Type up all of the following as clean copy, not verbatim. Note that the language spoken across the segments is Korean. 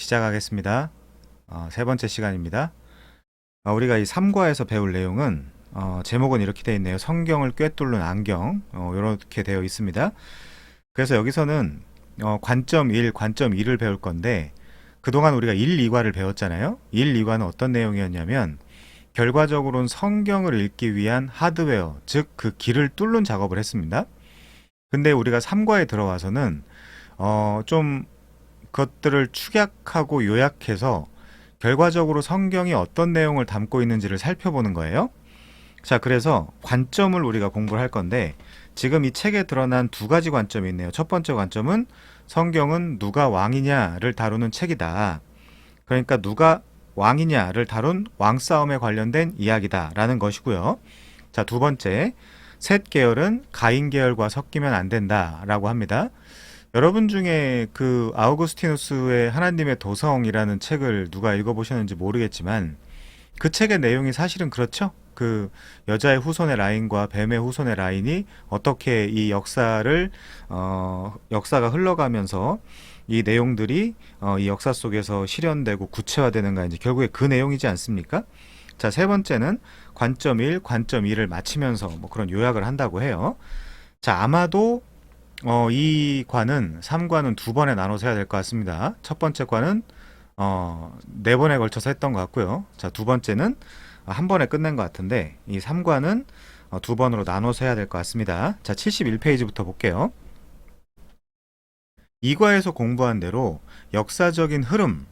시작하겠습니다. 세 번째 시간입니다. 우리가 이 3과에서 배울 내용은 제목은 이렇게 되어 있네요. 성경을 꿰뚫는 안경, 이렇게 되어 있습니다. 그래서 여기서는 관점 1, 관점 2를 배울 건데, 그동안 우리가 1, 2과를 배웠잖아요. 1, 2과는 어떤 내용이었냐면 결과적으로는 성경을 읽기 위한 하드웨어, 즉 그 길을 뚫는 작업을 했습니다. 근데 우리가 3과에 들어와서는 좀 그것들을 축약하고 요약해서 결과적으로 성경이 어떤 내용을 담고 있는지를 살펴보는 거예요. 자, 그래서 관점을 우리가 공부를 할 건데, 지금 이 책에 드러난 두 가지 관점이 있네요. 첫 번째 관점은 성경은 누가 왕이냐를 다루는 책이다. 그러니까 누가 왕이냐를 다룬 왕싸움에 관련된 이야기다라는 것이고요. 자, 두 번째, 셋 계열은 가인 계열과 섞이면 안 된다라고 합니다. 여러분 중에 그 아우구스티누스의 하나님의 도성이라는 책을 누가 읽어보셨는지 모르겠지만, 그 책의 내용이 사실은 그렇죠. 그 여자의 후손의 라인과 뱀의 후손의 라인이 어떻게 이 역사가 흘러가면서 이 내용들이 이 역사 속에서 실현되고 구체화되는가, 이제 결국에 그 내용이지 않습니까? 자, 세 번째는 관점 1, 관점 2를 맞추면서 뭐 그런 요약을 한다고 해요. 자, 아마도 이 과는 3과는 두 번에 나눠서 해야 될 것 같습니다. 첫 번째 과는 네 번에 걸쳐서 했던 것 같고요. 자, 두 번째는 한 번에 끝낸 것 같은데, 이 3과는 두 번으로 나눠서 해야 될 것 같습니다. 자, 71페이지부터 볼게요. 2과에서 공부한 대로 역사적인 흐름,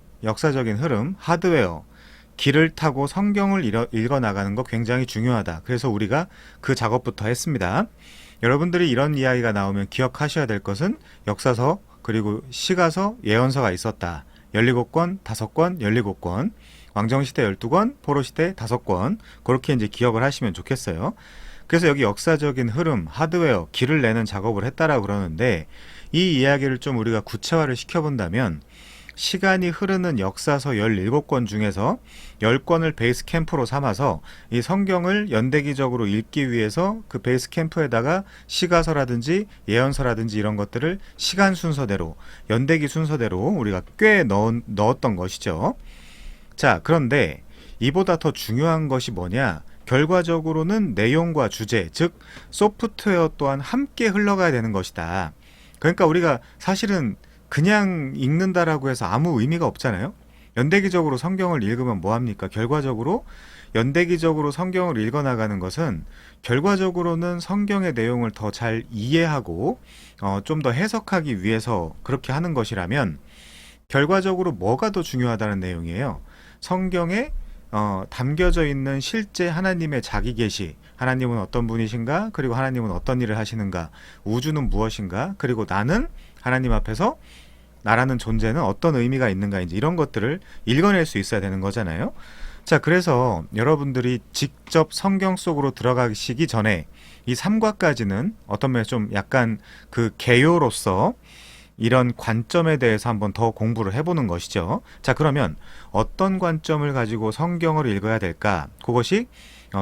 하드웨어, 길을 타고 성경을 읽어 나가는 거 굉장히 중요하다. 그래서 우리가 그 작업부터 했습니다. 여러분들이 이런 이야기가 나오면 기억하셔야 될 것은 역사서, 그리고 시가서, 예언서가 있었다. 17권, 5권, 17권, 왕정시대 12권, 포로시대 5권, 그렇게 이제 기억을 하시면 좋겠어요. 그래서 여기 역사적인 흐름, 하드웨어, 길을 내는 작업을 했다라고 그러는데, 이 이야기를 좀 우리가 구체화를 시켜본다면, 시간이 흐르는 역사서 17권 중에서 10권을 베이스 캠프로 삼아서 이 성경을 연대기적으로 읽기 위해서 그 베이스 캠프에다가 시가서라든지 예언서라든지 이런 것들을 시간 순서대로, 연대기 순서대로 우리가 꽤 넣었던 것이죠. 자, 그런데 이보다 더 중요한 것이 뭐냐? 결과적으로는 내용과 주제, 즉 소프트웨어 또한 함께 흘러가야 되는 것이다. 그러니까 우리가 사실은 그냥 읽는다라고 해서 아무 의미가 없잖아요. 연대기적으로 성경을 읽으면 뭐합니까? 결과적으로 연대기적으로 성경을 읽어나가는 것은 결과적으로는 성경의 내용을 더 잘 이해하고 좀 더 해석하기 위해서 그렇게 하는 것이라면, 결과적으로 뭐가 더 중요하다는 내용이에요. 성경에 담겨져 있는 실제 하나님의 자기 계시, 하나님은 어떤 분이신가, 그리고 하나님은 어떤 일을 하시는가, 우주는 무엇인가, 그리고 나는 하나님 앞에서 나라는 존재는 어떤 의미가 있는가, 이제 이런 것들을 읽어낼 수 있어야 되는 거잖아요. 자, 그래서 여러분들이 직접 성경 속으로 들어가시기 전에 이 3과까지는 어떤 면에서 좀 약간 그 개요로서 이런 관점에 대해서 한번 더 공부를 해보는 것이죠. 자, 그러면 어떤 관점을 가지고 성경을 읽어야 될까? 그것이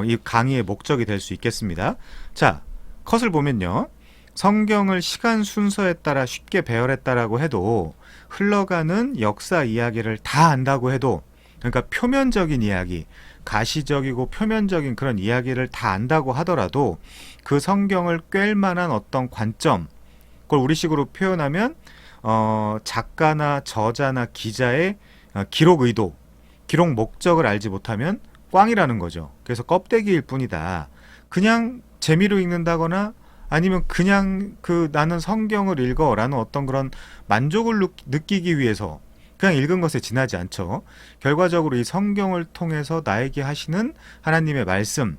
이 강의의 목적이 될 수 있겠습니다. 자, 컷을 보면요. 성경을 시간 순서에 따라 쉽게 배열했다라고 해도, 흘러가는 역사 이야기를 다 안다고 해도, 그러니까 표면적인 이야기, 가시적이고 표면적인 그런 이야기를 다 안다고 하더라도 그 성경을 꿰 만한 어떤 관점, 그걸 우리식으로 표현하면 작가나 저자나 기자의 기록 의도, 기록 목적을 알지 못하면 꽝이라는 거죠. 그래서 껍데기일 뿐이다. 그냥 재미로 읽는다거나 아니면 그냥 나는 성경을 읽어라는 어떤 그런 만족을 느끼기 위해서 그냥 읽은 것에 지나지 않죠. 결과적으로 이 성경을 통해서 나에게 하시는 하나님의 말씀,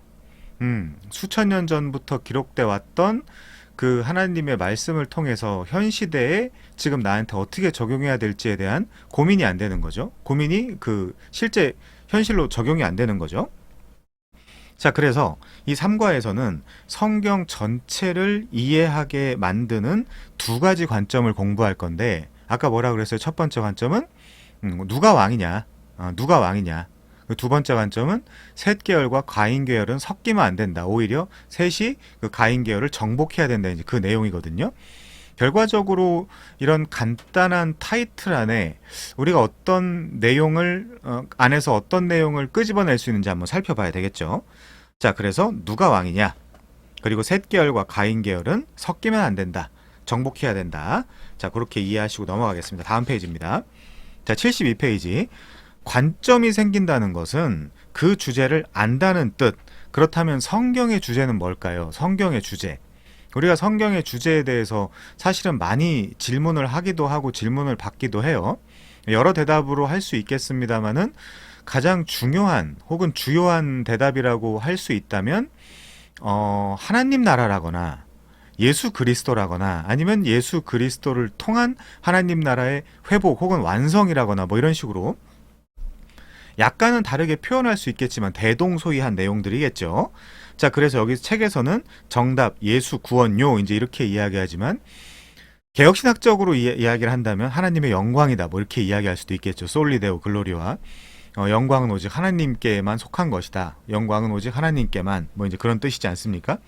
수천 년 전부터 기록돼 왔던 그 하나님의 말씀을 통해서 현 시대에 지금 나한테 어떻게 적용해야 될지에 대한 고민이 안 되는 거죠. 고민이 실제 현실로 적용이 안 되는 거죠. 자, 그래서 이 3과에서는 성경 전체를 이해하게 만드는 두 가지 관점을 공부할 건데, 아까 뭐라 그랬어요? 첫 번째 관점은 누가 왕이냐, 누가 왕이냐. 두 번째 관점은 셋 계열과 가인 계열은 섞이면 안 된다. 오히려 셋이 그 가인 계열을 정복해야 된다. 이제 그 내용이거든요. 결과적으로 이런 간단한 타이틀 안에 우리가 어떤 내용을 안에서 어떤 내용을 끄집어낼 수 있는지 한번 살펴봐야 되겠죠. 자, 그래서 누가 왕이냐? 그리고 셋 계열과 가인 계열은 섞이면 안 된다. 정복해야 된다. 자, 그렇게 이해하시고 넘어가겠습니다. 다음 페이지입니다. 자, 72페이지. 관점이 생긴다는 것은 그 주제를 안다는 뜻. 그렇다면 성경의 주제는 뭘까요? 성경의 주제. 우리가 성경의 주제에 대해서 사실은 많이 질문을 하기도 하고 질문을 받기도 해요. 여러 대답으로 할 수 있겠습니다만은 가장 중요한 혹은 주요한 대답이라고 할 수 있다면 하나님 나라라거나 예수 그리스도라거나 아니면 예수 그리스도를 통한 하나님 나라의 회복 혹은 완성이라거나 뭐 이런 식으로 약간은 다르게 표현할 수 있겠지만 대동소이한 내용들이겠죠. 자, 그래서 여기 책에서는 정답, 예수 구원요 이제 이렇게 이야기하지만 개혁신학적으로 이야기를 한다면 하나님의 영광이다 뭐 이렇게 이야기할 수도 있겠죠. 솔리데오 글로리와 영광은 오직 하나님께만 속한 것이다. 영광은 오직 하나님께만 뭐 이제 그런 뜻이지 않습니까?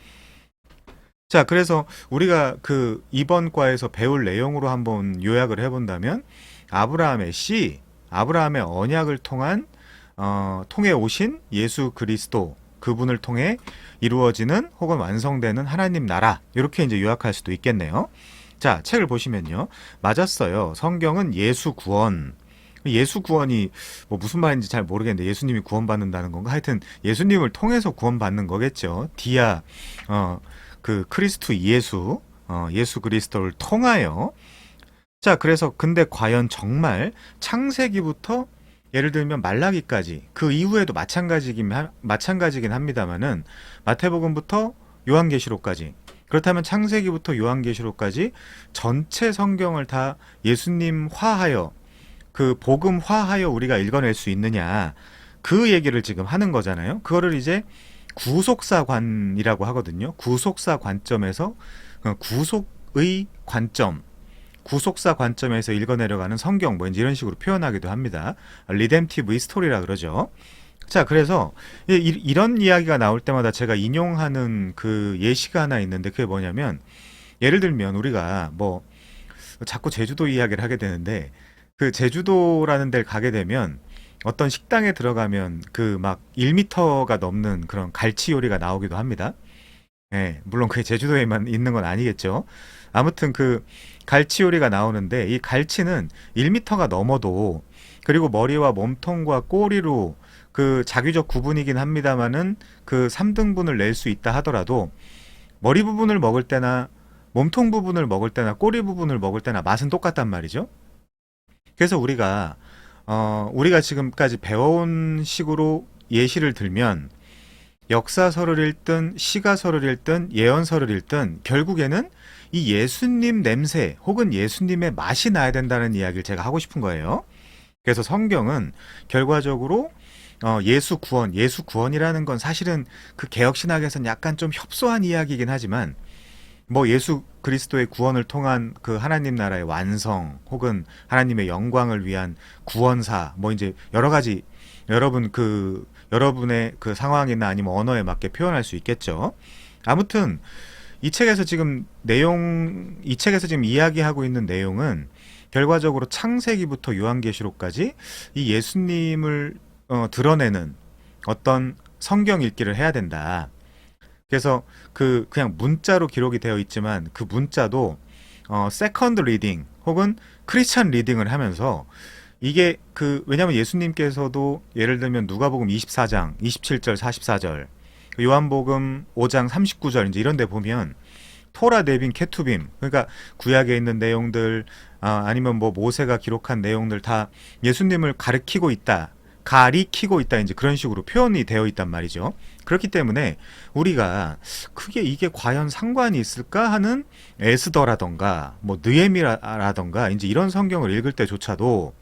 자, 그래서 우리가 그 이번 과에서 배울 내용으로 한번 요약을 해본다면 아브라함의 씨, 아브라함의 언약을 통해 오신 예수 그리스도 그분을 통해 이루어지는 혹은 완성되는 하나님 나라 이렇게 이제 요약할 수도 있겠네요. 자, 책을 보시면요. 맞았어요. 성경은 예수 구원. 예수 구원이 뭐 무슨 말인지 잘 모르겠는데 예수님이 구원받는다는 건가? 하여튼 예수님을 통해서 구원받는 거겠죠. 디아 그 크리스ቱ 예수 예수 그리스도를 통하여. 자, 그래서 근데 과연 정말 창세기부터 예를 들면 말라기까지 그 이후에도 마찬가지긴 합니다만은 마태복음부터 요한계시록까지 그렇다면 창세기부터 요한계시록까지 전체 성경을 다 예수님화하여 그 복음화하여 우리가 읽어낼 수 있느냐 그 얘기를 지금 하는 거잖아요. 그거를 이제 구속사관이라고 하거든요. 구속사 관점에서 구속의 관점 구속사 관점에서 읽어내려가는 성경 뭐 이런 식으로 표현하기도 합니다. 리뎀티브 스토리라 그러죠. 자, 그래서 이런 이야기가 나올 때마다 제가 인용하는 그 예시가 하나 있는데 그게 뭐냐면 예를 들면 우리가 뭐 자꾸 제주도 이야기를 하게 되는데 그 제주도라는 데를 가게 되면 어떤 식당에 들어가면 그 막 1m가 넘는 그런 갈치 요리가 나오기도 합니다. 예, 물론 그게 제주도에만 있는 건 아니겠죠. 아무튼 그 갈치 요리가 나오는데 이 갈치는 1m가 넘어도 그리고 머리와 몸통과 꼬리로 그 자규적 구분이긴 합니다만은 그 3등분을 낼 수 있다 하더라도 머리 부분을 먹을 때나 몸통 부분을 먹을 때나 꼬리 부분을 먹을 때나 맛은 똑같단 말이죠. 그래서 우리가 지금까지 배워온 식으로 예시를 들면 역사서를 읽든 시가서를 읽든 예언서를 읽든 결국에는 이 예수님 냄새 혹은 예수님의 맛이 나야 된다는 이야기를 제가 하고 싶은 거예요. 그래서 성경은 결과적으로 예수 구원이라는 건 사실은 그 개혁신학에서는 약간 좀 협소한 이야기이긴 하지만 뭐 예수 그리스도의 구원을 통한 그 하나님 나라의 완성 혹은 하나님의 영광을 위한 구원사 뭐 이제 여러 가지 여러분의 그 상황이나 아니면 언어에 맞게 표현할 수 있겠죠. 아무튼 이 책에서 지금 이야기하고 있는 내용은 결과적으로 창세기부터 요한계시록까지 이 예수님을 드러내는 어떤 성경 읽기를 해야 된다. 그래서 그냥 문자로 기록이 되어 있지만 그 문자도 세컨드 리딩 혹은 크리스찬 리딩을 하면서 이게 왜냐면 예수님께서도 예를 들면 누가복음 24장 27절 44절 요한복음 5장 39절 이제 이런 데 보면 토라 네빔 케투빔 그러니까 구약에 있는 내용들 아니면 뭐 모세가 기록한 내용들 다 예수님을 가리키고 있다 이제 그런 식으로 표현이 되어 있단 말이죠. 그렇기 때문에 우리가 이게 과연 상관이 있을까 하는 에스더라던가 뭐 느헤미야라던가 이제 이런 성경을 읽을 때조차도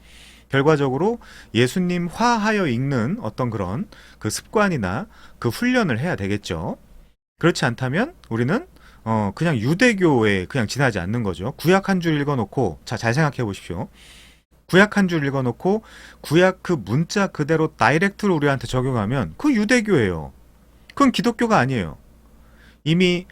결과적으로 예수님화하여 읽는 어떤 그런 그 습관이나 그 훈련을 해야 되겠죠. 그렇지 않다면 우리는 그냥 유대교에 그냥 지나지 않는 거죠. 구약 한 줄 읽어놓고 잘 생각해 보십시오. 구약 한 줄 읽어놓고 구약 그 문자 그대로 다이렉트로 우리한테 적용하면 그 유대교예요. 그건 기독교가 아니에요. 이미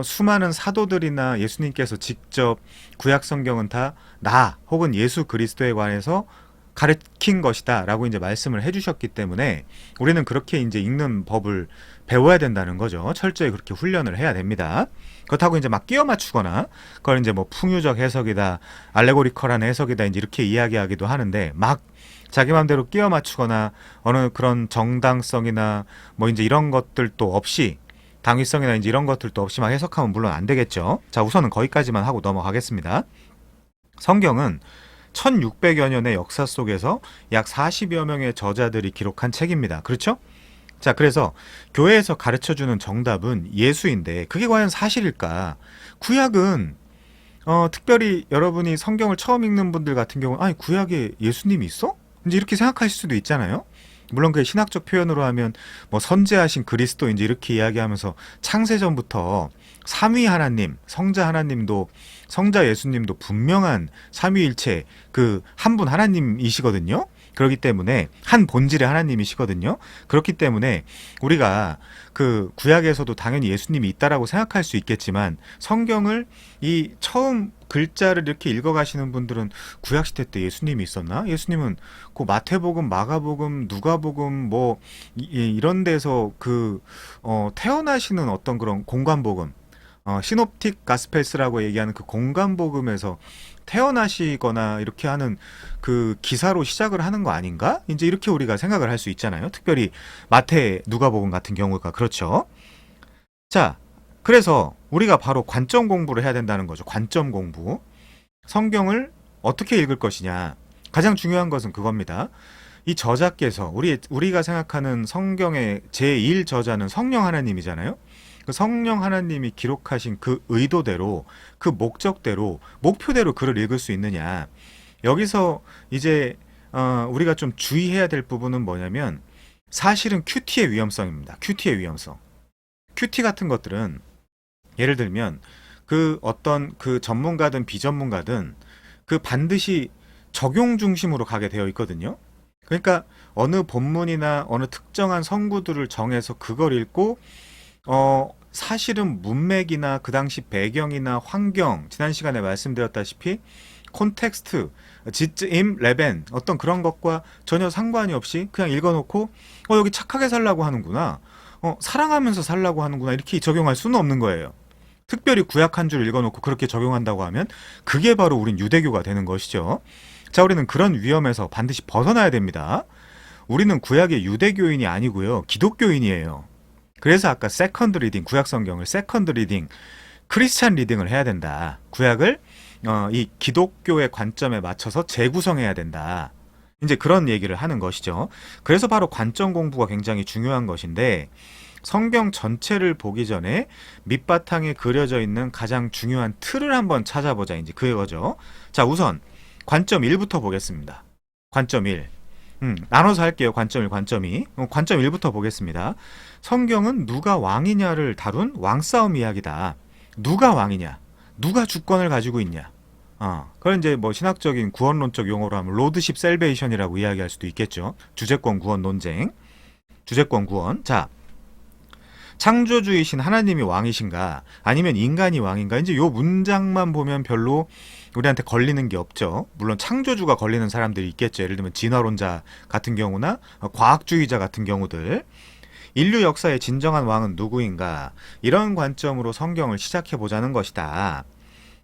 수많은 사도들이나 예수님께서 직접 구약 성경은 다 나 혹은 예수 그리스도에 관해서 가르친 것이다 라고 이제 말씀을 해주셨기 때문에 우리는 그렇게 이제 읽는 법을 배워야 된다는 거죠. 철저히 그렇게 훈련을 해야 됩니다. 그렇다고 이제 막 끼워 맞추거나 그걸 이제 뭐 풍유적 해석이다, 알레고리컬한 해석이다 이제 이렇게 이야기하기도 하는데 막 자기 마음대로 끼워 맞추거나 어느 그런 정당성이나 뭐 이제 이런 것들도 없이 당위성이나 이제 이런 것들도 없이 막 해석하면 물론 안 되겠죠. 자, 우선은 거기까지만 하고 넘어가겠습니다. 성경은 1600여 년의 역사 속에서 약 40여 명의 저자들이 기록한 책입니다. 그렇죠? 자, 그래서 교회에서 가르쳐주는 정답은 예수인데 그게 과연 사실일까? 구약은 특별히 여러분이 성경을 처음 읽는 분들 같은 경우는 아니 구약에 예수님이 있어? 이제 이렇게 생각하실 수도 있잖아요. 물론 그 신학적 표현으로 하면 뭐 선지하신 그리스도 이제 이렇게 이야기하면서 창세전부터 삼위 하나님, 성자 하나님도 성자 예수님도 분명한 삼위일체 그 한 분 하나님이시거든요. 그렇기 때문에 한 본질의 하나님이시거든요. 그렇기 때문에 우리가 그 구약에서도 당연히 예수님이 있다라고 생각할 수 있겠지만 성경을 이 처음 글자를 이렇게 읽어가시는 분들은 구약 시대 때 예수님이 있었나? 예수님은 그 마태복음, 마가복음, 누가복음 뭐 이런 데서 그 태어나시는 어떤 그런 공관복음 시놉틱 가스펠스라고 얘기하는 그 공간복음에서 태어나시거나 이렇게 하는 그 기사로 시작을 하는 거 아닌가? 이제 이렇게 우리가 생각을 할 수 있잖아요. 특별히 마태, 누가복음 같은 경우가 그렇죠. 자, 그래서 우리가 바로 관점 공부를 해야 된다는 거죠. 관점 공부. 성경을 어떻게 읽을 것이냐. 가장 중요한 것은 그겁니다. 이 저자께서 우리가 생각하는 성경의 제1 저자는 성령 하나님이잖아요. 그 성령 하나님이 기록하신 그 의도대로 그 목적대로 목표대로 글을 읽을 수 있느냐. 여기서 이제 우리가 좀 주의해야 될 부분은 뭐냐면 사실은 큐티의 위험성입니다. 큐티의 위험성. 큐티 같은 것들은 예를 들면 그 어떤 그 전문가든 비전문가든 그 반드시 적용 중심으로 가게 되어 있거든요. 그러니까 어느 본문이나 어느 특정한 성구들을 정해서 그걸 읽고 사실은 문맥이나 그 당시 배경이나 환경, 지난 시간에 말씀드렸다시피 콘텍스트, 지임, 레벤 어떤 그런 것과 전혀 상관이 없이 그냥 읽어놓고 여기 착하게 살라고 하는구나, 사랑하면서 살라고 하는구나 이렇게 적용할 수는 없는 거예요. 특별히 구약 한 줄 읽어놓고 그렇게 적용한다고 하면 그게 바로 우린 유대교가 되는 것이죠. 자, 우리는 그런 위험에서 반드시 벗어나야 됩니다. 우리는 구약의 유대교인이 아니고요, 기독교인이에요. 그래서 아까 세컨드 리딩, 구약 성경을 세컨드 리딩, 크리스찬 리딩을 해야 된다. 구약을 이 기독교의 관점에 맞춰서 재구성해야 된다. 이제 그런 얘기를 하는 것이죠. 그래서 바로 관점 공부가 굉장히 중요한 것인데 성경 전체를 보기 전에 밑바탕에 그려져 있는 가장 중요한 틀을 한번 찾아보자. 이제 그거죠. 자, 우선 관점 1부터 보겠습니다. 관점 1. 나눠서 할게요. 관점 1, 관점 2. 관점 1부터 보겠습니다. 성경은 누가 왕이냐를 다룬 왕싸움 이야기다. 누가 왕이냐? 누가 주권을 가지고 있냐? 그건 이제 뭐 신학적인 구원론적 용어로 하면 로드십 셀베이션이라고 이야기할 수도 있겠죠. 주제권 구원 논쟁. 주제권 구원. 자, 창조주이신 하나님이 왕이신가? 아니면 인간이 왕인가? 이제 요 문장만 보면 별로 우리한테 걸리는 게 없죠. 물론 창조주가 걸리는 사람들이 있겠죠. 예를 들면 진화론자 같은 경우나 과학주의자 같은 경우들. 인류 역사의 진정한 왕은 누구인가? 이런 관점으로 성경을 시작해 보자는 것이다.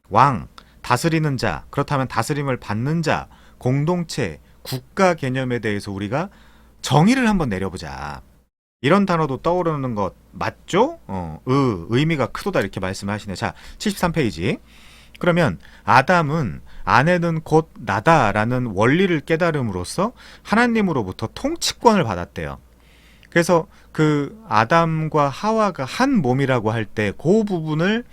왕, 다스리는 자, 그렇다면 다스림을 받는 자, 공동체, 국가 개념에 대해서 우리가 정의를 한번 내려보자. 이런 단어도 떠오르는 것 맞죠? 의미가 크도다 이렇게 말씀하시네. 자, 73페이지. 그러면 아담은 아내는 곧 나다라는 원리를 깨달음으로써 하나님으로부터 통치권을 받았대요. 그래서 그 아담과 하와가 한 몸이라고 할 때 그 부분을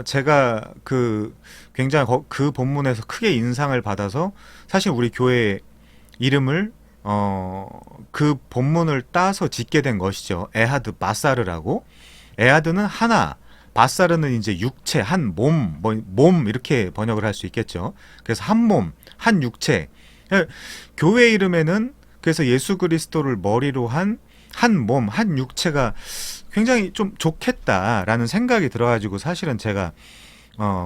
제가 그 굉장히 그 본문에서 크게 인상을 받아서 사실 우리 교회 이름을 그 본문을 따서 짓게 된 것이죠. 에하드 바사르라고. 에하드는 하나, 바사르는 이제 육체, 한 몸, 몸 이렇게 번역을 할 수 있겠죠. 그래서 한 몸, 한 육체. 교회 이름에는 그래서 예수 그리스도를 머리로 한 한 몸, 한 육체가 굉장히 좀 좋겠다라는 생각이 들어가지고 사실은 제가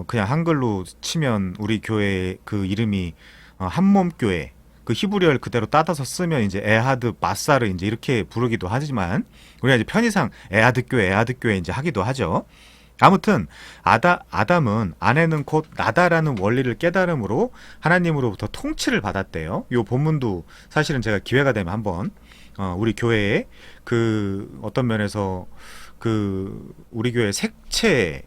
그냥 한글로 치면 우리 교회 그 이름이 한몸 교회, 그 히브리어를 그대로 따라서 쓰면 이제 에하드 마사를 이제 이렇게 부르기도 하지만 우리가 이제 편의상 에하드 교회 이제 하기도 하죠. 아무튼 아담은 아내는 곧 나다라는 원리를 깨달음으로 하나님으로부터 통치를 받았대요. 요 본문도 사실은 제가 기회가 되면 한번 우리 교회에 그 어떤 면에서 그 우리 교회 색채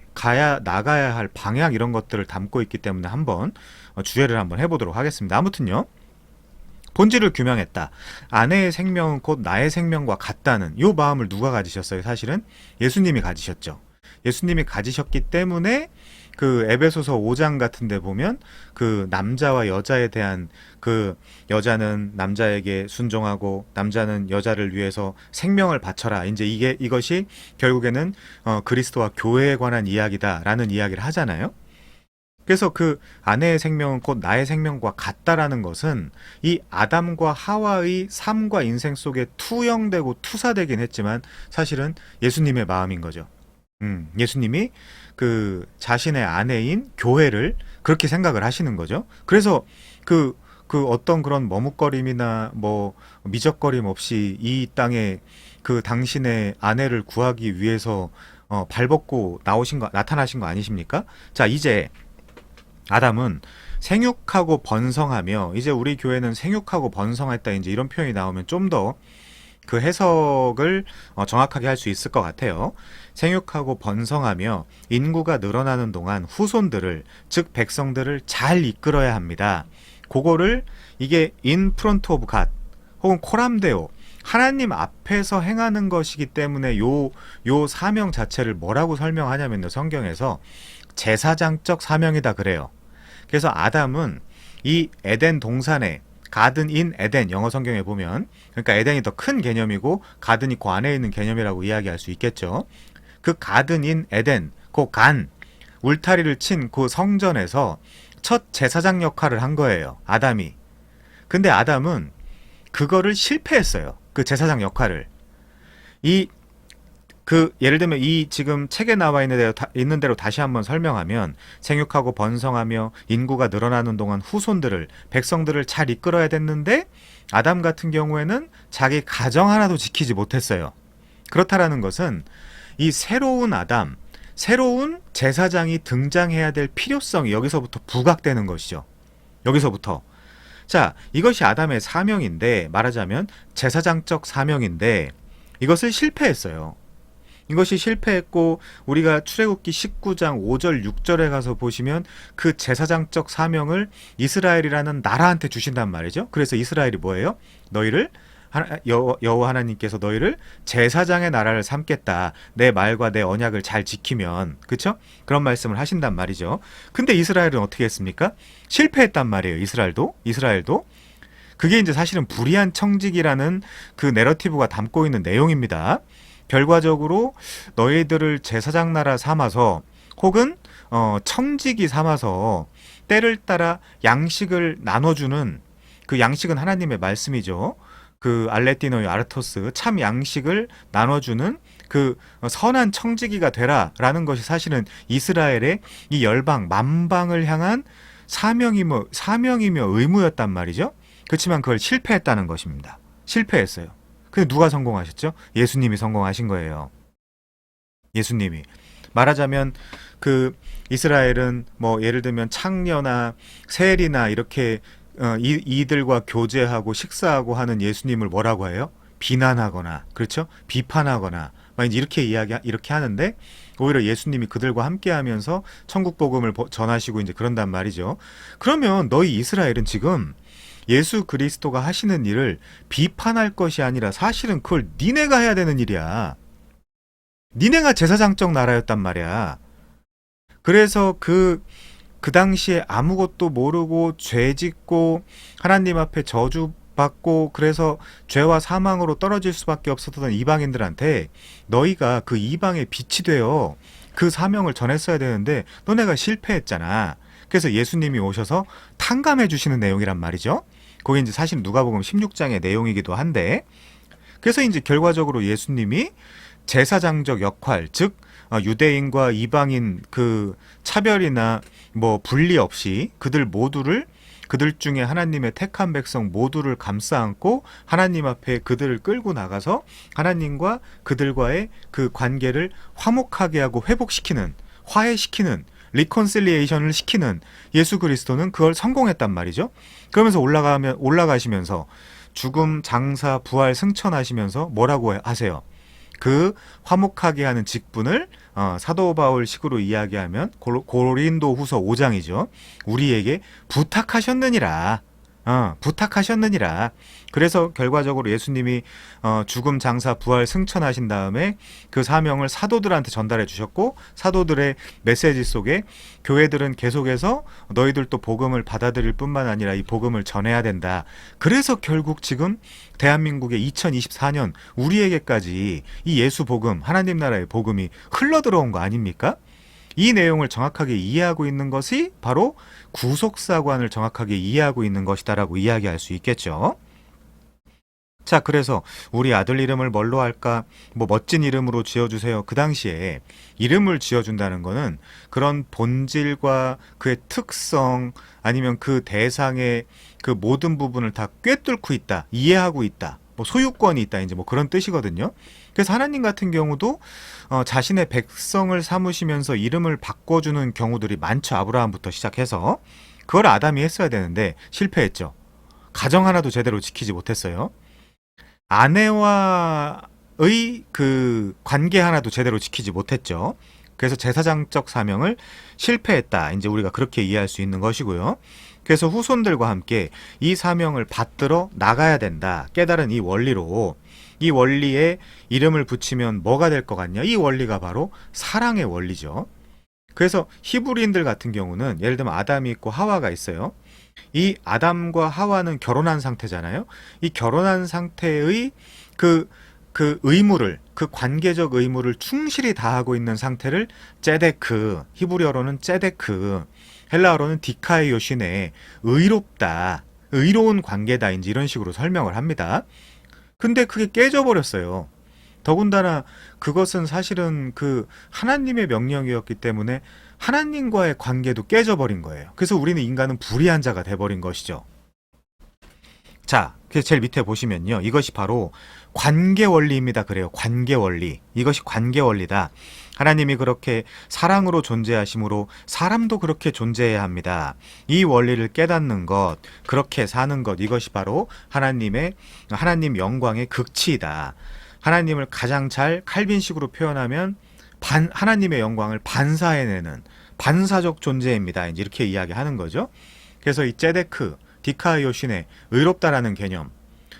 나가야 할 방향 이런 것들을 담고 있기 때문에 한번 주제를 한번 해보도록 하겠습니다. 아무튼요. 본질을 규명했다. 아내의 생명은 곧 나의 생명과 같다는 요 마음을 누가 가지셨어요? 사실은 예수님이 가지셨죠. 예수님이 가지셨기 때문에 그 에베소서 5장 같은 데 보면 그 남자와 여자에 대한 그 여자는 남자에게 순종하고 남자는 여자를 위해서 생명을 바쳐라. 이제 이것이 결국에는 그리스도와 교회에 관한 이야기다라는 이야기를 하잖아요. 그래서 그 아내의 생명은 곧 나의 생명과 같다라는 것은 이 아담과 하와의 삶과 인생 속에 투영되고 투사되긴 했지만 사실은 예수님의 마음인 거죠. 예수님이 그 자신의 아내인 교회를 그렇게 생각을 하시는 거죠. 그래서 그 어떤 그런 머뭇거림이나 뭐 미적거림 없이 이 땅에 그 당신의 아내를 구하기 위해서 발벗고 나타나신 거 아니십니까? 자, 이제 아담은 생육하고 번성하며, 이제 우리 교회는 생육하고 번성했다 이제 이런 표현이 나오면 좀 더 그 해석을 정확하게 할 수 있을 것 같아요. 생육하고 번성하며 인구가 늘어나는 동안 후손들을, 즉 백성들을 잘 이끌어야 합니다. 그거를 이게 in front of God 혹은 코람데오, 하나님 앞에서 행하는 것이기 때문에 요 사명 자체를 뭐라고 설명하냐면요, 성경에서 제사장적 사명이다 그래요. 그래서 아담은 이 에덴 동산에 가든 인 에덴, 영어 성경에 보면, 그러니까 에덴이 더 큰 개념이고 가든이 그 안에 있는 개념이라고 이야기할 수 있겠죠. 그 가든 인 에덴, 그 울타리를 친 그 성전에서 첫 제사장 역할을 한 거예요, 아담이. 근데 아담은 그거를 실패했어요, 그 제사장 역할을. 예를 들면 이 지금 책에 나와 있는 대로 다시 한번 설명하면, 생육하고 번성하며 인구가 늘어나는 동안 후손들을, 백성들을 잘 이끌어야 됐는데 아담 같은 경우에는 자기 가정 하나도 지키지 못했어요. 그렇다라는 것은 이 새로운 아담, 새로운 제사장이 등장해야 될 필요성이 여기서부터 부각되는 것이죠. 여기서부터. 자, 이것이 아담의 사명인데, 말하자면 제사장적 사명인데 이것을 실패했어요. 이것이 실패했고, 우리가 출애굽기 19장 5절 6절에 가서 보시면 그 제사장적 사명을 이스라엘이라는 나라한테 주신단 말이죠. 그래서 이스라엘이 뭐예요? 너희를 여호와 하나님께서 너희를 제사장의 나라를 삼겠다, 내 말과 내 언약을 잘 지키면, 그쵸? 그런 말씀을 하신단 말이죠. 근데 이스라엘은 어떻게 했습니까? 실패했단 말이에요. 이스라엘도 그게 이제 사실은 불의한 청직이라는 그 내러티브가 담고 있는 내용입니다. 결과적으로 너희들을 제사장 나라 삼아서, 혹은 청지기 삼아서 때를 따라 양식을 나눠주는, 그 양식은 하나님의 말씀이죠. 그 알레티노의 아르토스, 참 양식을 나눠주는 그 선한 청지기가 되라라는 것이 사실은 이스라엘의 이 열방 만방을 향한 사명이며 의무였단 말이죠. 그렇지만 그걸 실패했다는 것입니다. 실패했어요. 근데 누가 성공하셨죠? 예수님이 성공하신 거예요. 예수님이. 말하자면 그 이스라엘은 뭐 예를 들면 창녀나 세리나 이렇게 이들과 교제하고 식사하고 하는 예수님을 뭐라고 해요? 비난하거나, 그렇죠? 비판하거나 막 이제 이렇게 하는데, 오히려 예수님이 그들과 함께하면서 천국 복음을 전하시고 이제 그런단 말이죠. 그러면 너희 이스라엘은 지금 예수 그리스도가 하시는 일을 비판할 것이 아니라 사실은 그걸 니네가 해야 되는 일이야. 니네가 제사장적 나라였단 말이야. 그래서 그 당시에 아무것도 모르고 죄 짓고 하나님 앞에 저주받고, 그래서 죄와 사망으로 떨어질 수밖에 없었던 이방인들한테 너희가 그 이방의 빛이 되어 그 사명을 전했어야 되는데 너네가 실패했잖아. 그래서 예수님이 오셔서 탕감해 주시는 내용이란 말이죠. 그게 이제 사실 누가복음 16장의 내용이기도 한데, 그래서 이제 결과적으로 예수님이 제사장적 역할, 즉 유대인과 이방인 그 차별이나 뭐 분리 없이 그들 중에 하나님의 택한 백성 모두를 감싸 안고 하나님 앞에 그들을 끌고 나가서 하나님과 그들과의 그 관계를 화목하게 하고 회복시키는, 화해시키는, 리콘실리에이션을 시키는 예수 그리스도는 그걸 성공했단 말이죠. 그러면서 올라가시면서 죽음, 장사, 부활, 승천하시면서 뭐라고 하세요? 그 화목하게 하는 직분을 사도 바울 식으로 이야기하면 고린도 후서 5장이죠. 우리에게 부탁하셨느니라. 부탁하셨느니라. 그래서 결과적으로 예수님이 죽음, 장사, 부활, 승천하신 다음에 그 사명을 사도들한테 전달해 주셨고, 사도들의 메시지 속에 교회들은 계속해서 너희들도 복음을 받아들일 뿐만 아니라 이 복음을 전해야 된다. 그래서 결국 지금 대한민국의 2024년 우리에게까지 이 예수 복음, 하나님 나라의 복음이 흘러 들어온 거 아닙니까? 이 내용을 정확하게 이해하고 있는 것이 바로 구속사관을 정확하게 이해하고 있는 것이다라고 이야기할 수 있겠죠. 자, 그래서 우리 아들 이름을 뭘로 할까? 뭐 멋진 이름으로 지어주세요. 그 당시에 이름을 지어준다는 거는 그런 본질과 그의 특성 아니면 그 대상의 그 모든 부분을 다 꿰뚫고 있다, 이해하고 있다, 뭐 소유권이 있다, 이제 뭐 그런 뜻이거든요. 그래서 하나님 같은 경우도 자신의 백성을 삼으시면서 이름을 바꿔주는 경우들이 많죠. 아브라함부터 시작해서. 그걸 아담이 했어야 되는데 실패했죠. 가정 하나도 제대로 지키지 못했어요. 아내와의 그 관계 하나도 제대로 지키지 못했죠. 그래서 제사장적 사명을 실패했다. 이제 우리가 그렇게 이해할 수 있는 것이고요. 그래서 후손들과 함께 이 사명을 받들어 나가야 된다. 깨달은 이 원리로, 이 원리에 이름을 붙이면 뭐가 될 것 같냐? 이 원리가 바로 사랑의 원리죠. 그래서 히브리인들 같은 경우는 예를 들면 아담이 있고 하와가 있어요. 이 아담과 하와는 결혼한 상태잖아요. 이 결혼한 상태의 그 의무를, 그 관계적 의무를 충실히 다하고 있는 상태를 ጼ데크, 히브리어로는 ጼ데크, 헬라어로는 디카이오시네, 의롭다, 의로운 관계다, 이제 이런 식으로 설명을 합니다. 근데 그게 깨져버렸어요. 더군다나 그것은 사실은 그 하나님의 명령이었기 때문에 하나님과의 관계도 깨져버린 거예요. 그래서 우리는 인간은 불의한 자가 돼버린 것이죠. 자, 그래서 제일 밑에 보시면요. 이것이 바로 관계 원리입니다. 그래요. 관계 원리. 이것이 관계 원리다. 하나님이 그렇게 사랑으로 존재하심으로 사람도 그렇게 존재해야 합니다. 이 원리를 깨닫는 것, 그렇게 사는 것, 이것이 바로 하나님 영광의 극치이다. 하나님을 가장 잘 칼빈식으로 표현하면 하나님의 영광을 반사해내는 반사적 존재입니다. 이제 이렇게 이야기하는 거죠. 그래서 이 ጼ데크, 디카이오신의 의롭다라는 개념.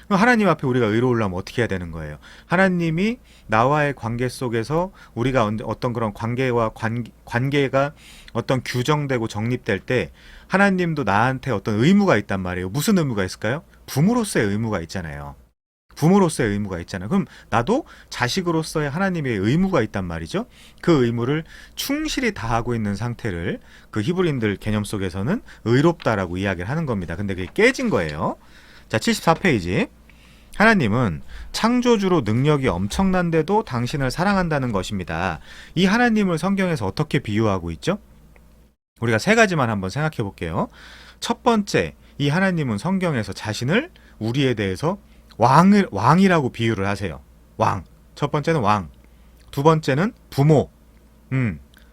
하나님 앞에 우리가 의로우려면 어떻게 해야 되는 거예요? 하나님이 나와의 관계 속에서 우리가 어떤 그런 관계가 어떤 규정되고 정립될 때 하나님도 나한테 어떤 의무가 있단 말이에요. 무슨 의무가 있을까요? 부모로서의 의무가 있잖아요. 부모로서의 의무가 있잖아요. 그럼 나도 자식으로서의 하나님의 의무가 있단 말이죠. 그 의무를 충실히 다하고 있는 상태를 그 히브리인들 개념 속에서는 의롭다라고 이야기를 하는 겁니다. 근데 그게 깨진 거예요. 자, 74페이지. 하나님은 창조주로 능력이 엄청난데도 당신을 사랑한다는 것입니다. 이 하나님을 성경에서 어떻게 비유하고 있죠? 우리가 세 가지만 한번 생각해 볼게요. 첫 번째, 이 하나님은 성경에서 자신을 우리에 대해서 왕이라고 비유를 하세요. 왕. 첫 번째는 왕. 두 번째는 부모.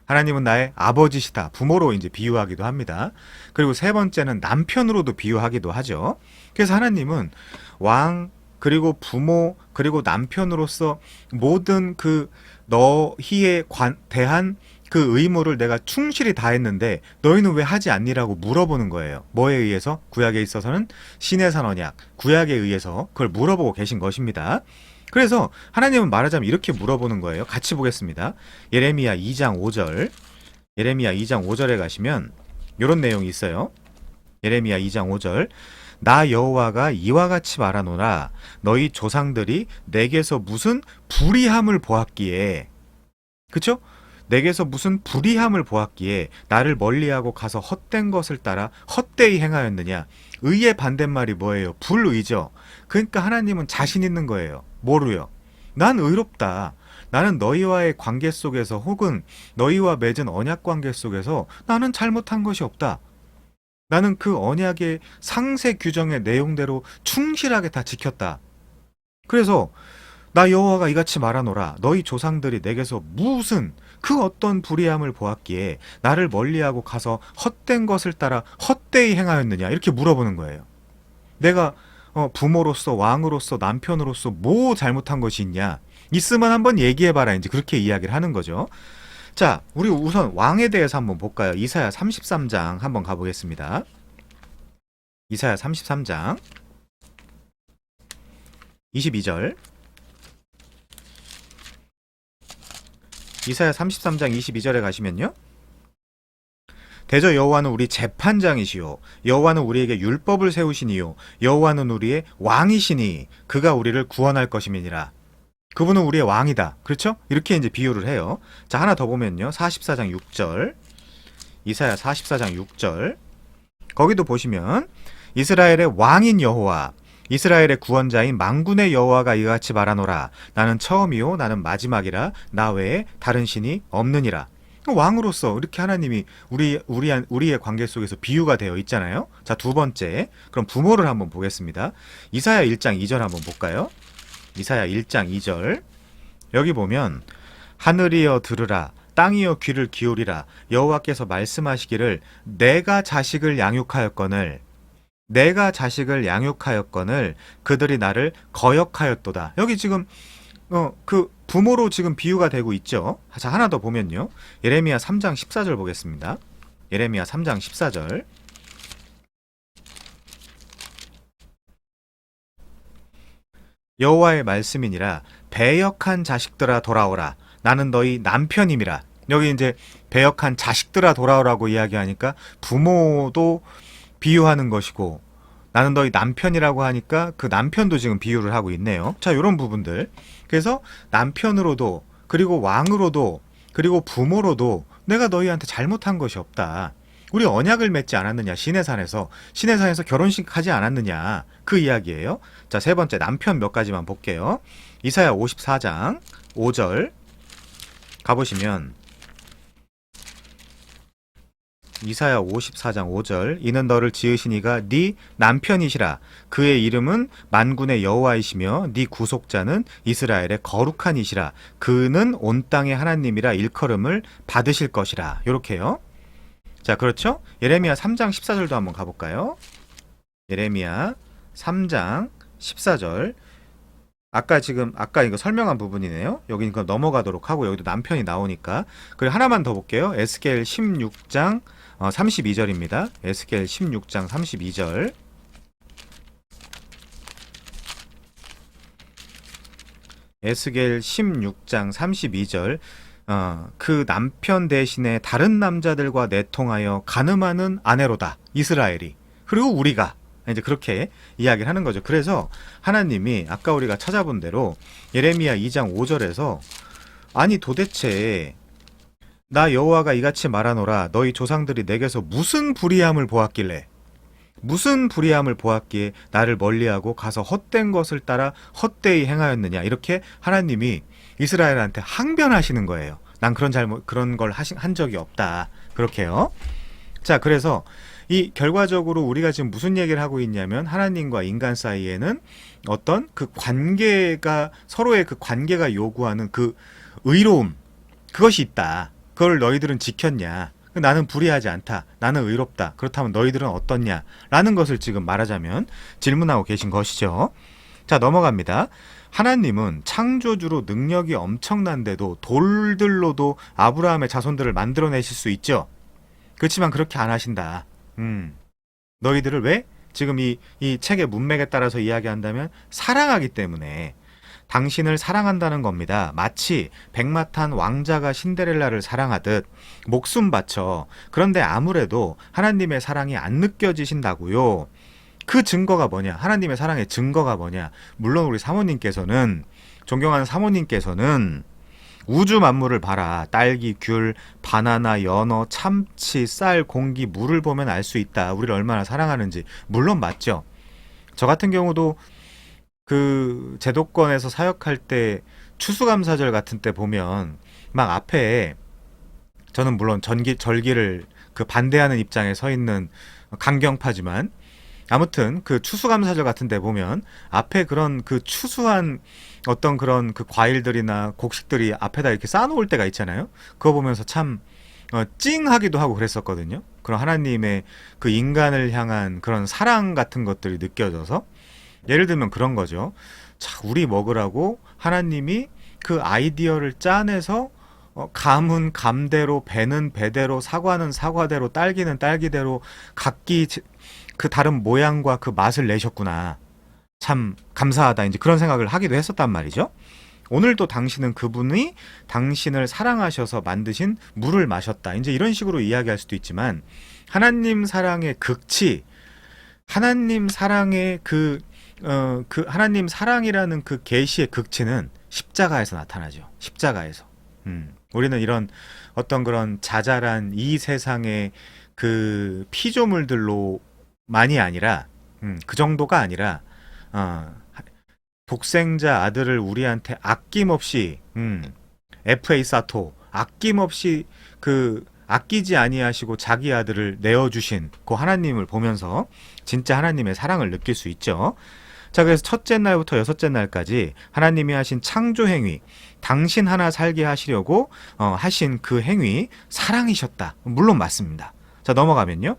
하나님은 나의 아버지시다. 부모로 이제 비유하기도 합니다. 그리고 세 번째는 남편으로도 비유하기도 하죠. 그래서 하나님은 왕, 그리고 부모, 그리고 남편으로서 모든 그 너희에 대한 그 의무를 내가 충실히 다했는데 너희는 왜 하지 않니라고 물어보는 거예요. 뭐에 의해서? 구약에 있어서는 신해산 언약, 구약에 의해서 그걸 물어보고 계신 것입니다. 그래서 하나님은 말하자면 이렇게 물어보는 거예요. 같이 보겠습니다. 예레미야 2장 5절. 예레미야 2장 5절에 가시면 이런 내용이 있어요. 예레미야 2장 5절. 나 여호와가 이와 같이 말하노라. 너희 조상들이 내게서 무슨 불의함을 보았기에. 그쵸? 내게서 무슨 불의함을 보았기에 나를 멀리하고 가서 헛된 것을 따라 헛되이 행하였느냐. 의의 반대말이 뭐예요? 불의죠. 그러니까 하나님은 자신 있는 거예요. 뭐로요? 난 의롭다. 나는 너희와의 관계 속에서 혹은 너희와 맺은 언약 관계 속에서 나는 잘못한 것이 없다. 나는 그 언약의 상세 규정의 내용대로 충실하게 다 지켰다. 그래서 나 여호와가 이같이 말하노라. 너희 조상들이 내게서 무슨 그 어떤 불의함을 보았기에 나를 멀리하고 가서 헛된 것을 따라 헛되이 행하였느냐 이렇게 물어보는 거예요. 내가 부모로서 왕으로서 남편으로서 뭐 잘못한 것이 있냐? 있으면 한번 얘기해봐라. 이제 그렇게 이야기를 하는 거죠. 자, 우리 우선 왕에 대해서 한번 볼까요? 이사야 33장 한번 가보겠습니다. 이사야 33장 22절. 이사야 33장 22절에 가시면요. 대저 여호와는 우리 재판장이시요 여호와는 우리에게 율법을 세우시니요 여호와는 우리의 왕이시니 그가 우리를 구원할 것임이니라. 그분은 우리의 왕이다. 그렇죠? 이렇게 이제 비유를 해요. 자, 하나 더 보면요. 44장 6절. 이사야 44장 6절. 거기도 보시면 이스라엘의 왕인 여호와 이스라엘의 구원자인 만군의 여호와가 이같이 말하노라. 나는 처음이요 나는 마지막이라 나 외에 다른 신이 없느니라. 왕으로서 이렇게 하나님이 우리의 관계 속에서 비유가 되어 있잖아요. 자, 두 번째. 그럼 부모를 한번 보겠습니다. 이사야 1장 2절 한번 볼까요? 이사야 1장 2절. 여기 보면 하늘이여 들으라 땅이여 귀를 기울이라 여호와께서 말씀하시기를 내가 자식을 양육하였거늘 그들이 나를 거역하였도다. 여기 지금 그 부모로 지금 비유가 되고 있죠. 자, 하나 더 보면요. 예레미야 3장 14절 보겠습니다. 예레미야 3장 14절. 여호와의 말씀이니라 배역한 자식들아 돌아오라 나는 너희 남편임이라. 여기 이제 배역한 자식들아 돌아오라고 이야기하니까 부모도 비유하는 것이고 나는 너희 남편이라고 하니까 그 남편도 지금 비유를 하고 있네요. 자, 이런 부분들. 그래서 남편으로도 그리고 왕으로도 그리고 부모로도 내가 너희한테 잘못한 것이 없다. 우리 언약을 맺지 않았느냐. 시내산에서 결혼식 하지 않았느냐. 그 이야기예요. 자, 세 번째 남편 몇 가지만 볼게요. 이사야 54장 5절 가보시면 이사야 54장 5절 이는 너를 지으신 이가 네 남편이시라 그의 이름은 만군의 여호와이시며 네 구속자는 이스라엘의 거룩한 이시라 그는 온 땅의 하나님이라 일컬음을 받으실 것이라. 요렇게요. 자, 그렇죠? 예레미야 3장 14절도 한번 가볼까요? 예레미야 3장 14절. 아까 이거 설명한 부분이네요. 여기 이거 넘어가도록 하고 여기도 남편이 나오니까. 그리고 하나만 더 볼게요. 에스겔 16장 32절입니다. 에스겔 16장 32절. 에스겔 16장 32절. 그 남편 대신에 다른 남자들과 내통하여 간음하는 아내로다. 이스라엘이. 그리고 우리가. 이제 그렇게 이야기를 하는 거죠. 그래서 하나님이 아까 우리가 찾아본 대로 예레미야 2장 5절에서 아니 도대체 나 여호와가 이같이 말하노라 너희 조상들이 내게서 무슨 불의함을 보았기에 나를 멀리하고 가서 헛된 것을 따라 헛되이 행하였느냐. 이렇게 하나님이 이스라엘한테 항변하시는 거예요. 난 그런 걸 한 적이 없다. 그렇게요. 자, 그래서 이 결과적으로 우리가 지금 무슨 얘기를 하고 있냐면 하나님과 인간 사이에는 어떤 그 관계가 서로의 그 관계가 요구하는 그 의로움 그것이 있다. 그걸 너희들은 지켰냐? 나는 불의하지 않다. 나는 의롭다. 그렇다면 너희들은 어떻냐? 라는 것을 지금 말하자면 질문하고 계신 것이죠. 자, 넘어갑니다. 하나님은 창조주로 능력이 엄청난데도 돌들로도 아브라함의 자손들을 만들어내실 수 있죠. 그렇지만 그렇게 안 하신다. 너희들을 왜? 지금 이 책의 문맥에 따라서 이야기한다면 사랑하기 때문에 당신을 사랑한다는 겁니다. 마치 백마탄 왕자가 신데렐라를 사랑하듯 목숨 바쳐. 그런데 아무래도 하나님의 사랑이 안 느껴지신다고요. 그 증거가 뭐냐? 하나님의 사랑의 증거가 뭐냐? 물론 우리 사모님께서는 존경하는 사모님께서는 우주 만물을 봐라. 딸기, 귤, 바나나, 연어, 참치, 쌀, 공기, 물을 보면 알 수 있다. 우리를 얼마나 사랑하는지. 물론 맞죠. 저 같은 경우도 그 제도권에서 사역할 때 추수감사절 같은 때 보면 막 앞에, 저는 물론 절기를 그 반대하는 입장에 서 있는 강경파지만, 아무튼 그 추수감사절 같은 데 보면 앞에 그런 그 추수한 어떤 그런 그 과일들이나 곡식들이 앞에다 이렇게 쌓아놓을 때가 있잖아요. 그거 보면서 참 찡하기도 하고 그랬었거든요. 그런 하나님의 그 인간을 향한 그런 사랑 같은 것들이 느껴져서, 예를 들면 그런 거죠. 자, 우리 먹으라고 하나님이 그 아이디어를 짜내서 감은 감대로, 배는 배대로, 사과는 사과대로, 딸기는 딸기대로 각기 그 다른 모양과 그 맛을 내셨구나. 참 감사하다. 이제 그런 생각을 하기도 했었단 말이죠. 오늘도 당신은 그분이 당신을 사랑하셔서 만드신 물을 마셨다. 이제 이런 식으로 이야기할 수도 있지만, 하나님 사랑의 극치, 하나님 사랑의 그 하나님 사랑이라는 그 계시의 극치는 십자가에서 나타나죠. 십자가에서. 우리는 이런 어떤 그런 자잘한 이 세상의 그 피조물들로 만이 아니라, 그 정도가 아니라, 독생자 아들을 우리한테 아낌없이, FA 사토, 아낌없이 그 아끼지 아니하시고 자기 아들을 내어주신 그 하나님을 보면서 진짜 하나님의 사랑을 느낄 수 있죠. 자, 그래서 첫째 날부터 여섯째 날까지 하나님이 하신 창조 행위, 당신 하나 살게 하시려고 하신 그 행위, 사랑이셨다. 물론 맞습니다. 자, 넘어가면요.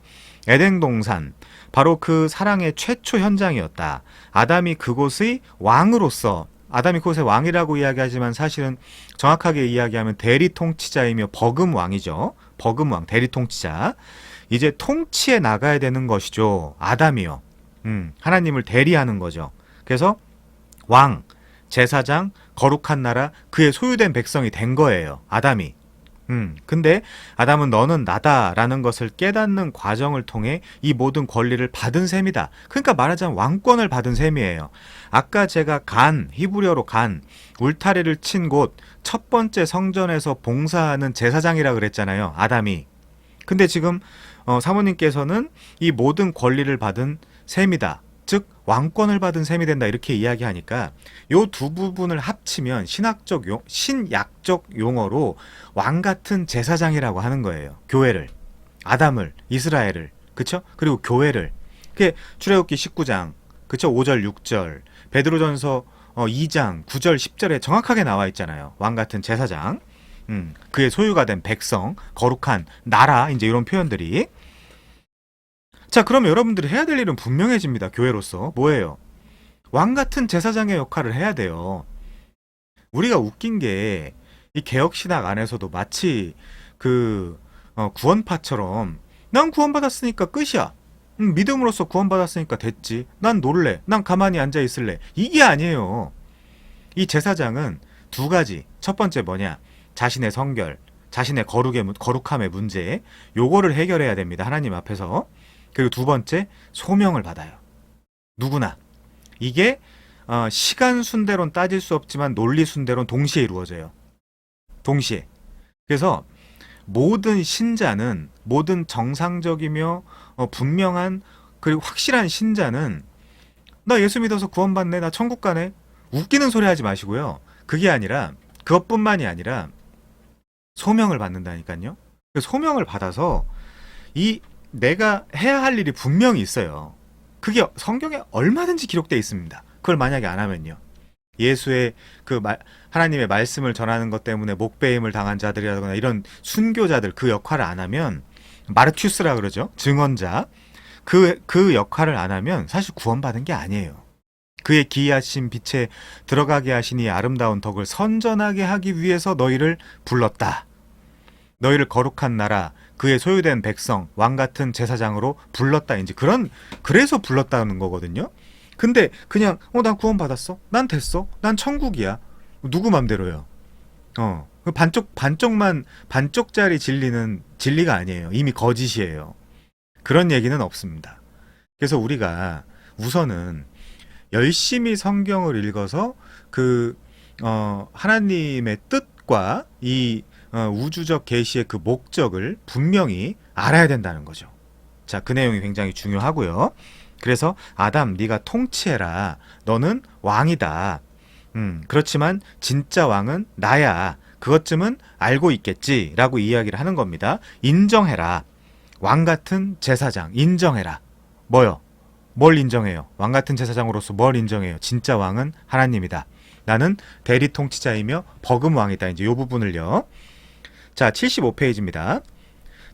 에덴 동산, 바로 그 사랑의 최초 현장이었다. 아담이 그곳의 왕으로서, 아담이 그곳의 왕이라고 이야기하지만 사실은 정확하게 이야기하면 대리 통치자이며 버금 왕이죠. 버금 왕, 대리 통치자. 이제 통치해 나가야 되는 것이죠. 아담이요. 하나님을 대리하는 거죠. 그래서 왕, 제사장, 거룩한 나라, 그의 소유된 백성이 된 거예요. 아담이. 근데 아담은 너는 나다라는 것을 깨닫는 과정을 통해 이 모든 권리를 받은 셈이다. 그러니까 말하자면 왕권을 받은 셈이에요. 아까 제가 히브리어로 울타리를 친 곳 첫 번째 성전에서 봉사하는 제사장이라 그랬잖아요. 아담이. 근데 지금 사모님께서는 이 모든 권리를 받은 셈이다. 즉 왕권을 받은 셈이 된다. 이렇게 이야기하니까 요 두 부분을 합치면 신약적 용어로 왕 같은 제사장이라고 하는 거예요. 교회를, 아담을, 이스라엘을, 그쵸? 그리고 교회를. 그게 출애굽기 19장, 그쵸? 5절, 6절, 베드로전서 2장, 9절, 10절에 정확하게 나와 있잖아요. 왕 같은 제사장, 그의 소유가 된 백성, 거룩한 나라, 이제 이런 표현들이. 자, 그럼 여러분들이 해야 될 일은 분명해집니다. 교회로서. 뭐예요? 왕 같은 제사장의 역할을 해야 돼요. 우리가 웃긴 게, 이 개혁신학 안에서도 마치 그 구원파처럼, 난 구원받았으니까 끝이야. 믿음으로써 구원받았으니까 됐지. 난 놀래. 난 가만히 앉아 있을래. 이게 아니에요. 이 제사장은 두 가지. 첫 번째 뭐냐? 자신의 성결, 자신의 거룩함의 문제, 요거를 해결해야 됩니다. 하나님 앞에서. 그리고 두 번째, 소명을 받아요. 누구나. 이게 시간 순대로는 따질 수 없지만 논리 순대로는 동시에 이루어져요. 동시에. 그래서 모든 신자는, 모든 정상적이며 분명한 그리고 확실한 신자는, 나 예수 믿어서 구원받네, 나 천국 가네, 웃기는 소리 하지 마시고요. 그게 아니라, 그것뿐만이 아니라 소명을 받는다니까요. 소명을 받아서 내가 해야 할 일이 분명히 있어요. 그게 성경에 얼마든지 기록되어 있습니다. 그걸 만약에 안 하면요. 예수의 하나님의 말씀을 전하는 것 때문에 목배임을 당한 자들이라거나 이런 순교자들, 그 역할을 안 하면, 마르큐스라 그러죠. 증언자. 그 역할을 안 하면 사실 구원받은 게 아니에요. 그의 기이하신 빛에 들어가게 하신 이 아름다운 덕을 선전하게 하기 위해서 너희를 불렀다. 너희를 거룩한 나라, 그의 소유된 백성, 왕 같은 제사장으로 불렀다. 이제 그래서 불렀다는 거거든요. 근데 그냥 난 구원받았어, 난 됐어, 난 천국이야, 누구 맘대로요. 반쪽짜리 진리는 진리가 아니에요. 이미 거짓이에요. 그런 얘기는 없습니다. 그래서 우리가 우선은 열심히 성경을 읽어서 하나님의 뜻과 이 우주적 계시의 그 목적을 분명히 알아야 된다는 거죠. 자, 그 내용이 굉장히 중요하고요. 그래서 아담 네가 통치해라. 너는 왕이다. 그렇지만 진짜 왕은 나야. 그것쯤은 알고 있겠지라고 이야기를 하는 겁니다. 인정해라. 왕 같은 제사장 인정해라. 뭐요? 뭘 인정해요? 왕 같은 제사장으로서 뭘 인정해요? 진짜 왕은 하나님이다. 나는 대리 통치자이며 버금 왕이다. 이제 이 부분을요. 자, 75페이지입니다.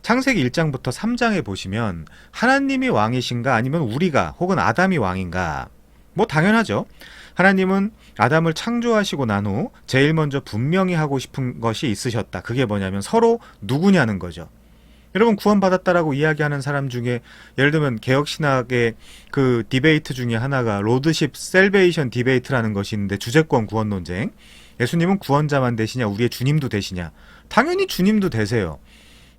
창세기 1장부터 3장에 보시면 하나님이 왕이신가 아니면 우리가 혹은 아담이 왕인가? 뭐 당연하죠. 하나님은 아담을 창조하시고 난 후 제일 먼저 분명히 하고 싶은 것이 있으셨다. 그게 뭐냐면 서로 누구냐는 거죠. 여러분 구원받았다라고 이야기하는 사람 중에 예를 들면 개혁신학의 그 디베이트 중에 하나가 로드십 셀베이션 디베이트라는 것이 있는데 주제권 구원 논쟁. 예수님은 구원자만 되시냐 우리의 주님도 되시냐. 당연히 주님도 되세요.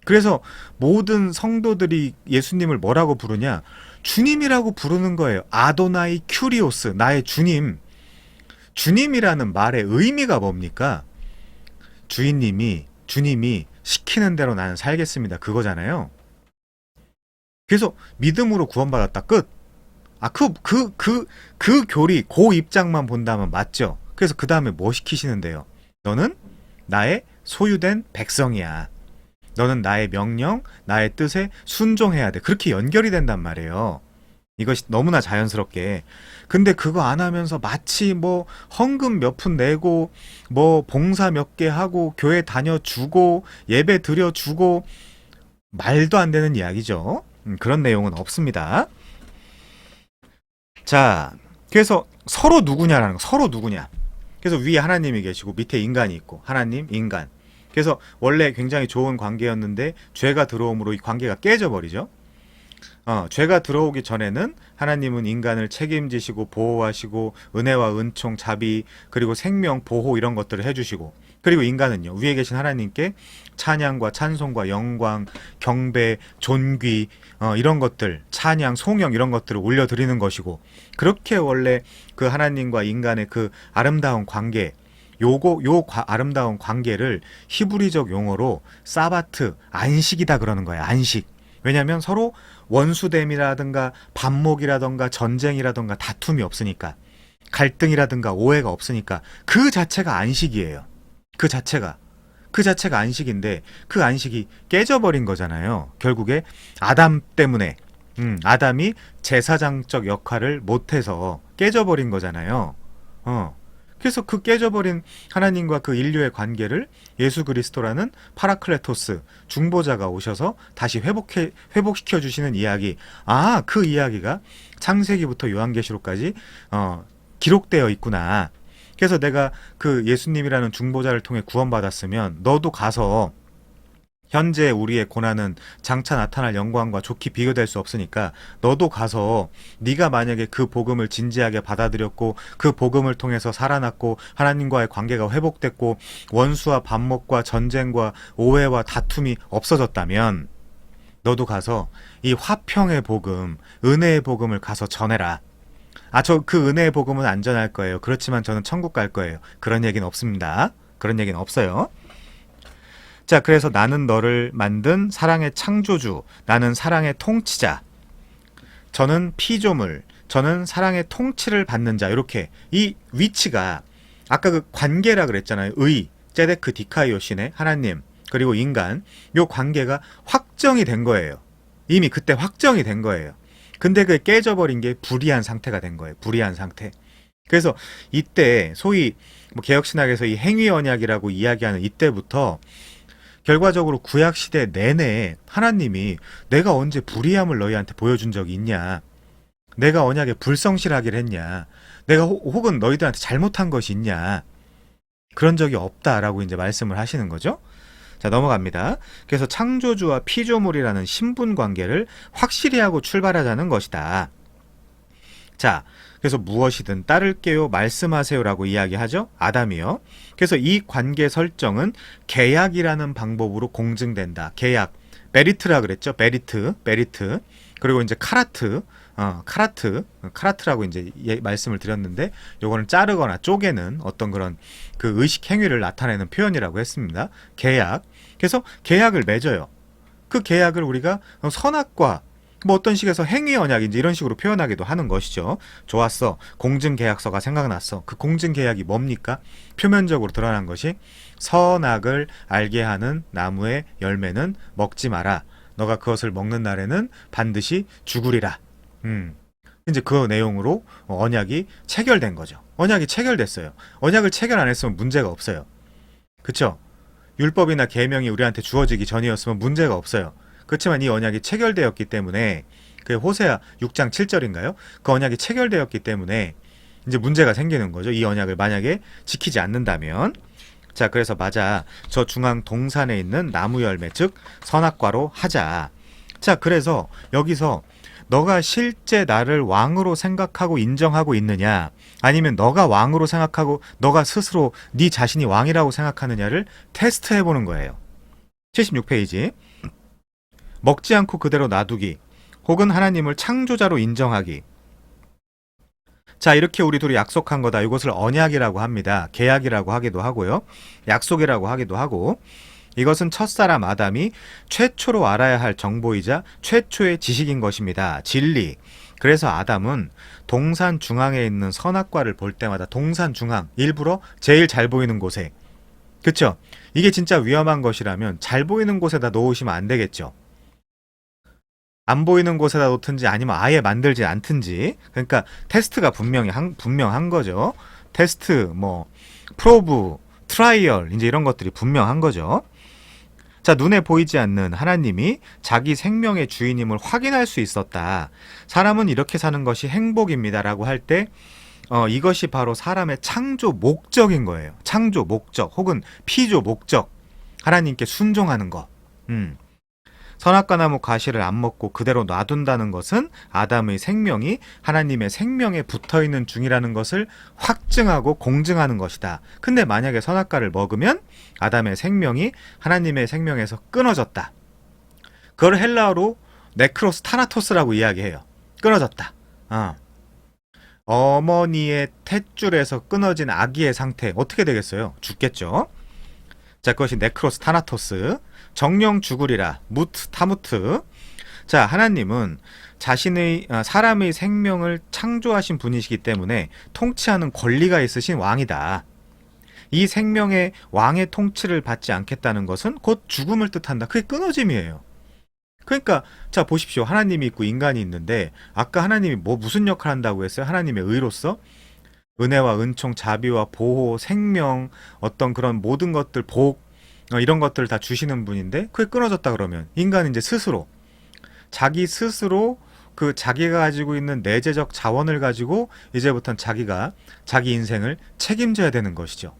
그래서 모든 성도들이 예수님을 뭐라고 부르냐? 주님이라고 부르는 거예요. 아도나이 큐리오스, 나의 주님. 주님이라는 말의 의미가 뭡니까? 주님이 시키는 대로 나는 살겠습니다. 그거잖아요. 그래서 믿음으로 구원받았다. 끝. 그 교리, 그 입장만 본다면 맞죠? 그래서 그 다음에 뭐 시키시는데요? 너는 나의 소유된 백성이야. 너는 나의 명령, 나의 뜻에 순종해야 돼. 그렇게 연결이 된단 말이에요. 이것이 너무나 자연스럽게. 근데 그거 안 하면서 마치 뭐 헌금 몇 푼 내고 뭐 봉사 몇 개 하고 교회 다녀주고 예배 드려주고 말도 안 되는 이야기죠. 그런 내용은 없습니다. 자, 그래서 서로 누구냐라는 거. 서로 누구냐. 그래서 위에 하나님이 계시고 밑에 인간이 있고 하나님, 인간. 그래서 원래 굉장히 좋은 관계였는데 죄가 들어옴으로 이 관계가 깨져버리죠. 죄가 들어오기 전에는 하나님은 인간을 책임지시고 보호하시고 은혜와 은총, 자비 그리고 생명, 보호 이런 것들을 해주시고 그리고 인간은요 위에 계신 하나님께 찬양과 찬송과 영광, 경배, 존귀 이런 것들 찬양, 송영 이런 것들을 올려드리는 것이고 그렇게 원래 그 하나님과 인간의 그 아름다운 관계 아름다운 관계를 히브리적 용어로 사바트, 안식이다 그러는 거예요. 안식. 왜냐하면 서로 원수됨이라든가 반목이라든가 전쟁이라든가 다툼이 없으니까 갈등이라든가 오해가 없으니까 그 자체가 안식이에요. 그 자체가 안식인데 그 안식이 깨져버린 거잖아요. 결국에 아담 때문에 아담이 제사장적 역할을 못해서 깨져버린 거잖아요. 그래서 그 깨져버린 하나님과 그 인류의 관계를 예수 그리스도라는 파라클레토스 중보자가 오셔서 다시 회복시켜 주시는 이야기. 그 이야기가 창세기부터 요한계시록까지 기록되어 있구나. 그래서 내가 그 예수님이라는 중보자를 통해 구원받았으면 너도 가서 현재 우리의 고난은 장차 나타날 영광과 좋게 비교될 수 없으니까 너도 가서 네가 만약에 그 복음을 진지하게 받아들였고 그 복음을 통해서 살아났고 하나님과의 관계가 회복됐고 원수와 반목과 전쟁과 오해와 다툼이 없어졌다면 너도 가서 이 화평의 복음, 은혜의 복음을 가서 전해라. 저 그 은혜의 복음은 안 전할 거예요. 그렇지만 저는 천국 갈 거예요. 그런 얘기는 없습니다. 그런 얘기는 없어요. 자, 그래서 나는 너를 만든 사랑의 창조주, 나는 사랑의 통치자, 저는 피조물, 저는 사랑의 통치를 받는 자. 이렇게 이 위치가 아까 그 관계라 그랬잖아요. 제데크 디카이오신의 하나님 그리고 인간 요 관계가 확정이 된 거예요. 이미 그때 확정이 된 거예요. 근데 그게 깨져버린 게 불의한 상태가 된 거예요. 불의한 상태. 그래서 이때 소위 뭐 개혁신학에서 이 행위 언약이라고 이야기하는 이때부터 결과적으로 구약시대 내내 하나님이 내가 언제 불의함을 너희한테 보여준 적이 있냐? 내가 언약에 불성실하기를 했냐? 내가 혹은 너희들한테 잘못한 것이 있냐? 그런 적이 없다라고 이제 말씀을 하시는 거죠. 자, 넘어갑니다. 그래서 창조주와 피조물이라는 신분 관계를 확실히 하고 출발하자는 것이다. 자, 그래서 무엇이든 따를게요, 말씀하세요라고 이야기하죠. 아담이요. 그래서 이 관계 설정은 계약이라는 방법으로 공증된다. 계약, 베리트라 그랬죠. 베리트. 그리고 이제 카라트라고 이제 말씀을 드렸는데, 요거는 자르거나 쪼개는 어떤 그런 그 의식 행위를 나타내는 표현이라고 했습니다. 계약. 그래서 계약을 맺어요. 그 계약을 우리가 선악과 뭐 어떤 식에서 행위 언약인지 이런 식으로 표현하기도 하는 것이죠. 좋았어. 공증계약서가 생각났어. 그 공증계약이 뭡니까? 표면적으로 드러난 것이 선악을 알게 하는 나무의 열매는 먹지 마라. 너가 그것을 먹는 날에는 반드시 죽으리라. 이제 그 내용으로 언약이 체결된 거죠. 언약이 체결됐어요. 언약을 체결 안 했으면 문제가 없어요. 그쵸? 율법이나 계명이 우리한테 주어지기 전이었으면 문제가 없어요. 그렇지만 이 언약이 체결되었기 때문에 그 호세아 6장 7절인가요? 그 언약이 체결되었기 때문에 이제 문제가 생기는 거죠. 이 언약을 만약에 지키지 않는다면. 자, 그래서 맞아. 저 중앙 동산에 있는 나무 열매, 즉 선악과로 하자. 자, 그래서 여기서 너가 실제 나를 왕으로 생각하고 인정하고 있느냐, 아니면 너가 왕으로 생각하고 너가 스스로 네 자신이 왕이라고 생각하느냐를 테스트해 보는 거예요. 76페이지. 먹지 않고 그대로 놔두기, 혹은 하나님을 창조자로 인정하기. 자, 이렇게 우리 둘이 약속한 거다. 이것을 언약이라고 합니다. 계약이라고 하기도 하고요. 약속이라고 하기도 하고, 이것은 첫사람 아담이 최초로 알아야 할 정보이자 최초의 지식인 것입니다. 진리. 그래서 아담은 동산 중앙에 있는 선악과를 볼 때마다 동산 중앙, 일부러 제일 잘 보이는 곳에, 그쵸? 이게 진짜 위험한 것이라면 잘 보이는 곳에다 놓으시면 안 되겠죠. 안 보이는 곳에다 놓든지 아니면 아예 만들지 않든지. 그러니까 테스트가 분명한 거죠. 테스트, 뭐 프로브, 트라이얼, 이제 이런 것들이 분명한 거죠. 자, 눈에 보이지 않는 하나님이 자기 생명의 주인임을 확인할 수 있었다. 사람은 이렇게 사는 것이 행복입니다라고 할 때 이것이 바로 사람의 창조 목적인 거예요. 창조 목적 혹은 피조 목적. 하나님께 순종하는 것. 선악과 나무 과실을 안 먹고 그대로 놔둔다는 것은 아담의 생명이 하나님의 생명에 붙어있는 중이라는 것을 확증하고 공증하는 것이다. 근데 만약에 선악과를 먹으면 아담의 생명이 하나님의 생명에서 끊어졌다. 그걸 헬라어로 네크로스 타나토스라고 이야기해요. 끊어졌다. 어머니의 탯줄에서 끊어진 아기의 상태 어떻게 되겠어요? 죽겠죠. 자, 그것이 네크로스 타나토스. 정령 죽으리라. 무트 타무트. 자, 하나님은 사람의 생명을 창조하신 분이시기 때문에 통치하는 권리가 있으신 왕이다. 이 생명의 왕의 통치를 받지 않겠다는 것은 곧 죽음을 뜻한다. 그게 끊어짐이에요. 그러니까 자, 보십시오. 하나님이 있고 인간이 있는데 아까 하나님이 무슨 역할 한다고 했어요? 하나님의 의로서 은혜와 은총, 자비와 보호, 생명, 어떤 그런 모든 것들, 복, 이런 것들을 다 주시는 분인데 그게 끊어졌다 그러면 인간은 이제 스스로 자기 스스로 그 자기가 가지고 있는 내재적 자원을 가지고 이제부터는 자기가 자기 인생을 책임져야 되는 것이죠.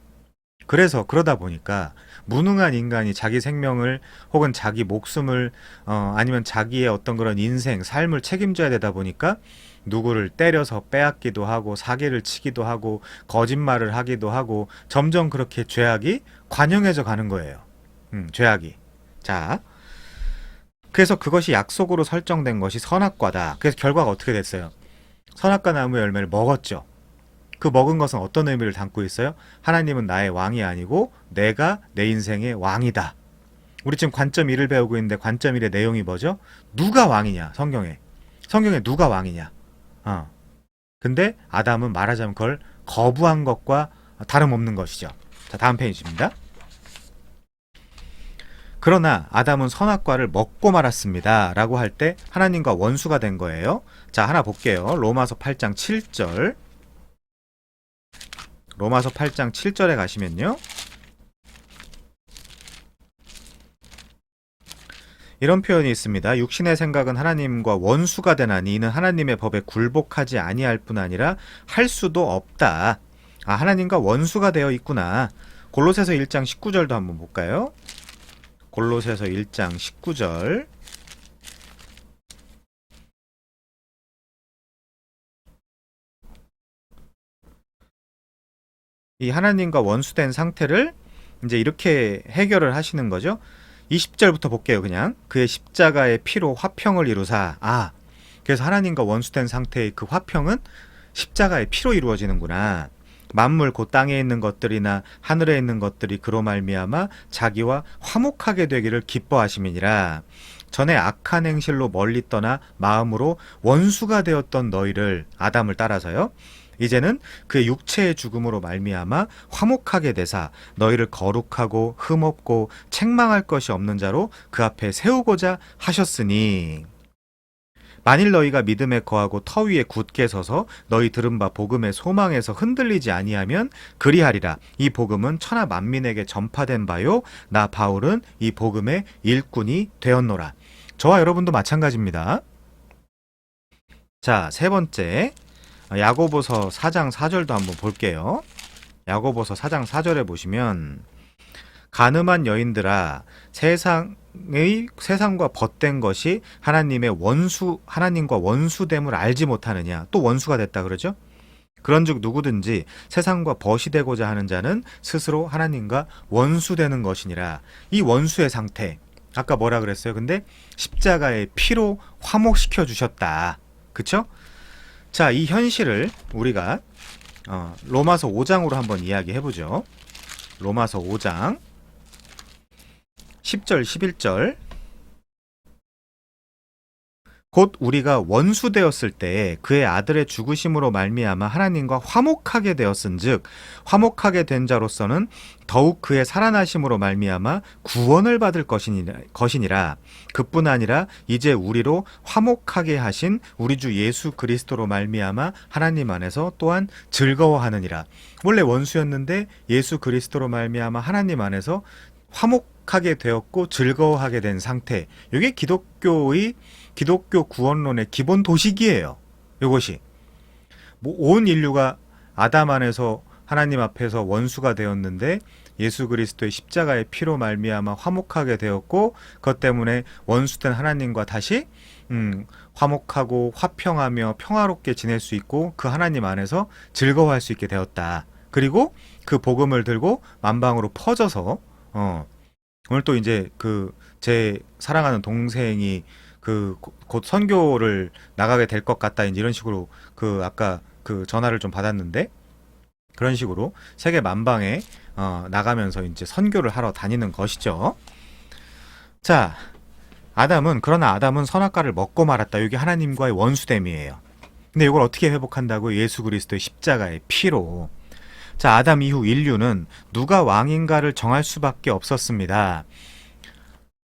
그래서 그러다 보니까 무능한 인간이 자기 생명을 혹은 자기 목숨을 아니면 자기의 어떤 그런 인생, 삶을 책임져야 되다 보니까 누구를 때려서 빼앗기도 하고 사기를 치기도 하고 거짓말을 하기도 하고 점점 그렇게 죄악이 관영해져 가는 거예요. 죄악이. 자, 그래서 그것이 약속으로 설정된 것이 선악과다. 그래서 결과가 어떻게 됐어요? 선악과 나무 열매를 먹었죠. 그 먹은 것은 어떤 의미를 담고 있어요? 하나님은 나의 왕이 아니고 내가 내 인생의 왕이다. 우리 지금 관점 1을 배우고 있는데 관점 1의 내용이 뭐죠? 누가 왕이냐? 성경에 누가 왕이냐? 근데 아담은 말하자면 그걸 거부한 것과 다름없는 것이죠. 자, 다음 페이지입니다. 그러나 아담은 선악과를 먹고 말았습니다 라고 할 때 하나님과 원수가 된 거예요. 자, 하나 볼게요. 로마서 8장 7절. 로마서 8장 7절에 가시면요, 이런 표현이 있습니다. 육신의 생각은 하나님과 원수가 되나니 이는 하나님의 법에 굴복하지 아니할 뿐 아니라 할 수도 없다. 하나님과 원수가 되어 있구나. 골로새서 1장 19절도 한번 볼까요? 골로새서 1장 19절. 이 하나님과 원수된 상태를 이제 이렇게 해결을 하시는 거죠. 20절부터 볼게요. 그냥 그의 십자가의 피로 화평을 이루사. 그래서 하나님과 원수된 상태의 그 화평은 십자가의 피로 이루어지는구나. 만물 곧 땅에 있는 것들이나 하늘에 있는 것들이 그로 말미암아 자기와 화목하게 되기를 기뻐하심이니라. 전에 악한 행실로 멀리 떠나 마음으로 원수가 되었던 너희를, 아담을 따라서요, 이제는 그의 육체의 죽음으로 말미암아 화목하게 되사 너희를 거룩하고 흠없고 책망할 것이 없는 자로 그 앞에 세우고자 하셨으니, 만일 너희가 믿음에 거하고 터 위에 굳게 서서 너희 들은 바 복음의 소망에서 흔들리지 아니하면 그리하리라. 이 복음은 천하 만민에게 전파된 바요, 나 바울은 이 복음의 일꾼이 되었노라. 저와 여러분도 마찬가지입니다. 자, 세 번째, 야고보서 4장 4절도 한번 볼게요. 야고보서 4장 4절에 보시면, 가늠한 여인들아, 세상과 벗된 것이 하나님과 원수됨을 알지 못하느냐. 또 원수가 됐다 그러죠. 그런즉 누구든지 세상과 벗이 되고자 하는 자는 스스로 하나님과 원수되는 것이니라. 이 원수의 상태, 아까 뭐라 그랬어요? 근데 십자가의 피로 화목시켜 주셨다. 그쵸? 자, 이 현실을 우리가 로마서 5장으로 한번 이야기해 보죠. 로마서 5장 10절 11절. 곧 우리가 원수 되었을 때 그의 아들의 죽으심으로 말미암아 하나님과 화목하게 되었은즉 화목하게 된 자로서는 더욱 그의 살아나심으로 말미암아 구원을 받을 것이니라. 그뿐 아니라 이제 우리로 화목하게 하신 우리 주 예수 그리스도로 말미암아 하나님 안에서 또한 즐거워하느니라. 원래 원수였는데 예수 그리스도로 말미암아 하나님 안에서 화목하게 되었고 즐거워하게 된 상태. 이게 기독교 구원론의 기본 도식이에요. 이것이 온 인류가 아담 안에서 하나님 앞에서 원수가 되었는데 예수 그리스도의 십자가의 피로 말미암아 화목하게 되었고, 그것 때문에 원수된 하나님과 다시 화목하고 화평하며 평화롭게 지낼 수 있고 그 하나님 안에서 즐거워할 수 있게 되었다. 그리고 그 복음을 들고 만방으로 퍼져서 오늘 또 이제 제 사랑하는 동생이 곧 선교를 나가게 될 것 같다, 이제 이런 식으로 아까 전화를 좀 받았는데, 그런 식으로 세계 만방에 나가면서 이제 선교를 하러 다니는 것이죠. 자, 그러나 아담은 선악과를 먹고 말았다. 이게 하나님과의 원수됨이에요. 근데 이걸 어떻게 회복한다고? 예수 그리스도의 십자가의 피로. 자, 아담 이후 인류는 누가 왕인가를 정할 수밖에 없었습니다.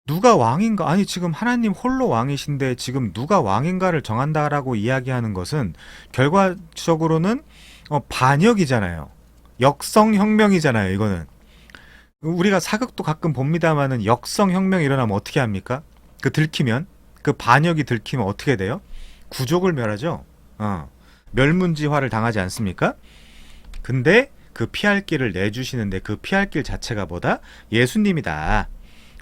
누가 왕인가? 아니, 지금 하나님 홀로 왕이신데 지금 누가 왕인가를 정한다라고 이야기하는 것은 결과적으로는 반역이잖아요. 역성혁명이잖아요. 이거는 우리가 사극도 가끔 봅니다만은 역성혁명이 일어나면 어떻게 합니까? 들키면, 반역이 들키면 어떻게 돼요? 구족을 멸하죠. 멸문지화를 당하지 않습니까? 근데 그 피할 길을 내주시는데 그 피할 길 자체가 뭐다? 예수님이다.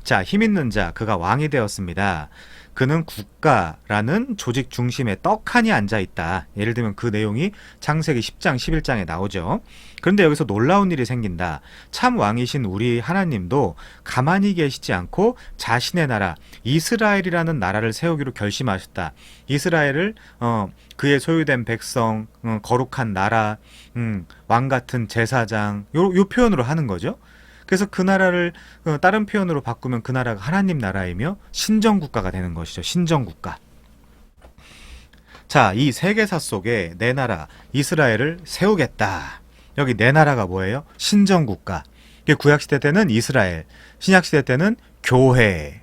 자, 힘있는 자, 그가 왕이 되었습니다. 그는 국가라는 조직 중심에 떡하니 앉아있다. 예를 들면 그 내용이 창세기 10장 11장에 나오죠. 그런데 여기서 놀라운 일이 생긴다. 참 왕이신 우리 하나님도 가만히 계시지 않고 자신의 나라 이스라엘이라는 나라를 세우기로 결심하셨다. 이스라엘을 그의 소유된 백성, 거룩한 나라, 왕같은 제사장, 요 표현으로 하는 거죠. 그래서 그 나라를 다른 표현으로 바꾸면 그 나라가 하나님 나라이며 신정국가가 되는 것이죠. 신정국가. 자, 이 세계사 속에 내 나라 이스라엘을 세우겠다. 여기 내 나라가 뭐예요? 신정국가. 구약시대 때는 이스라엘, 신약시대 때는 교회.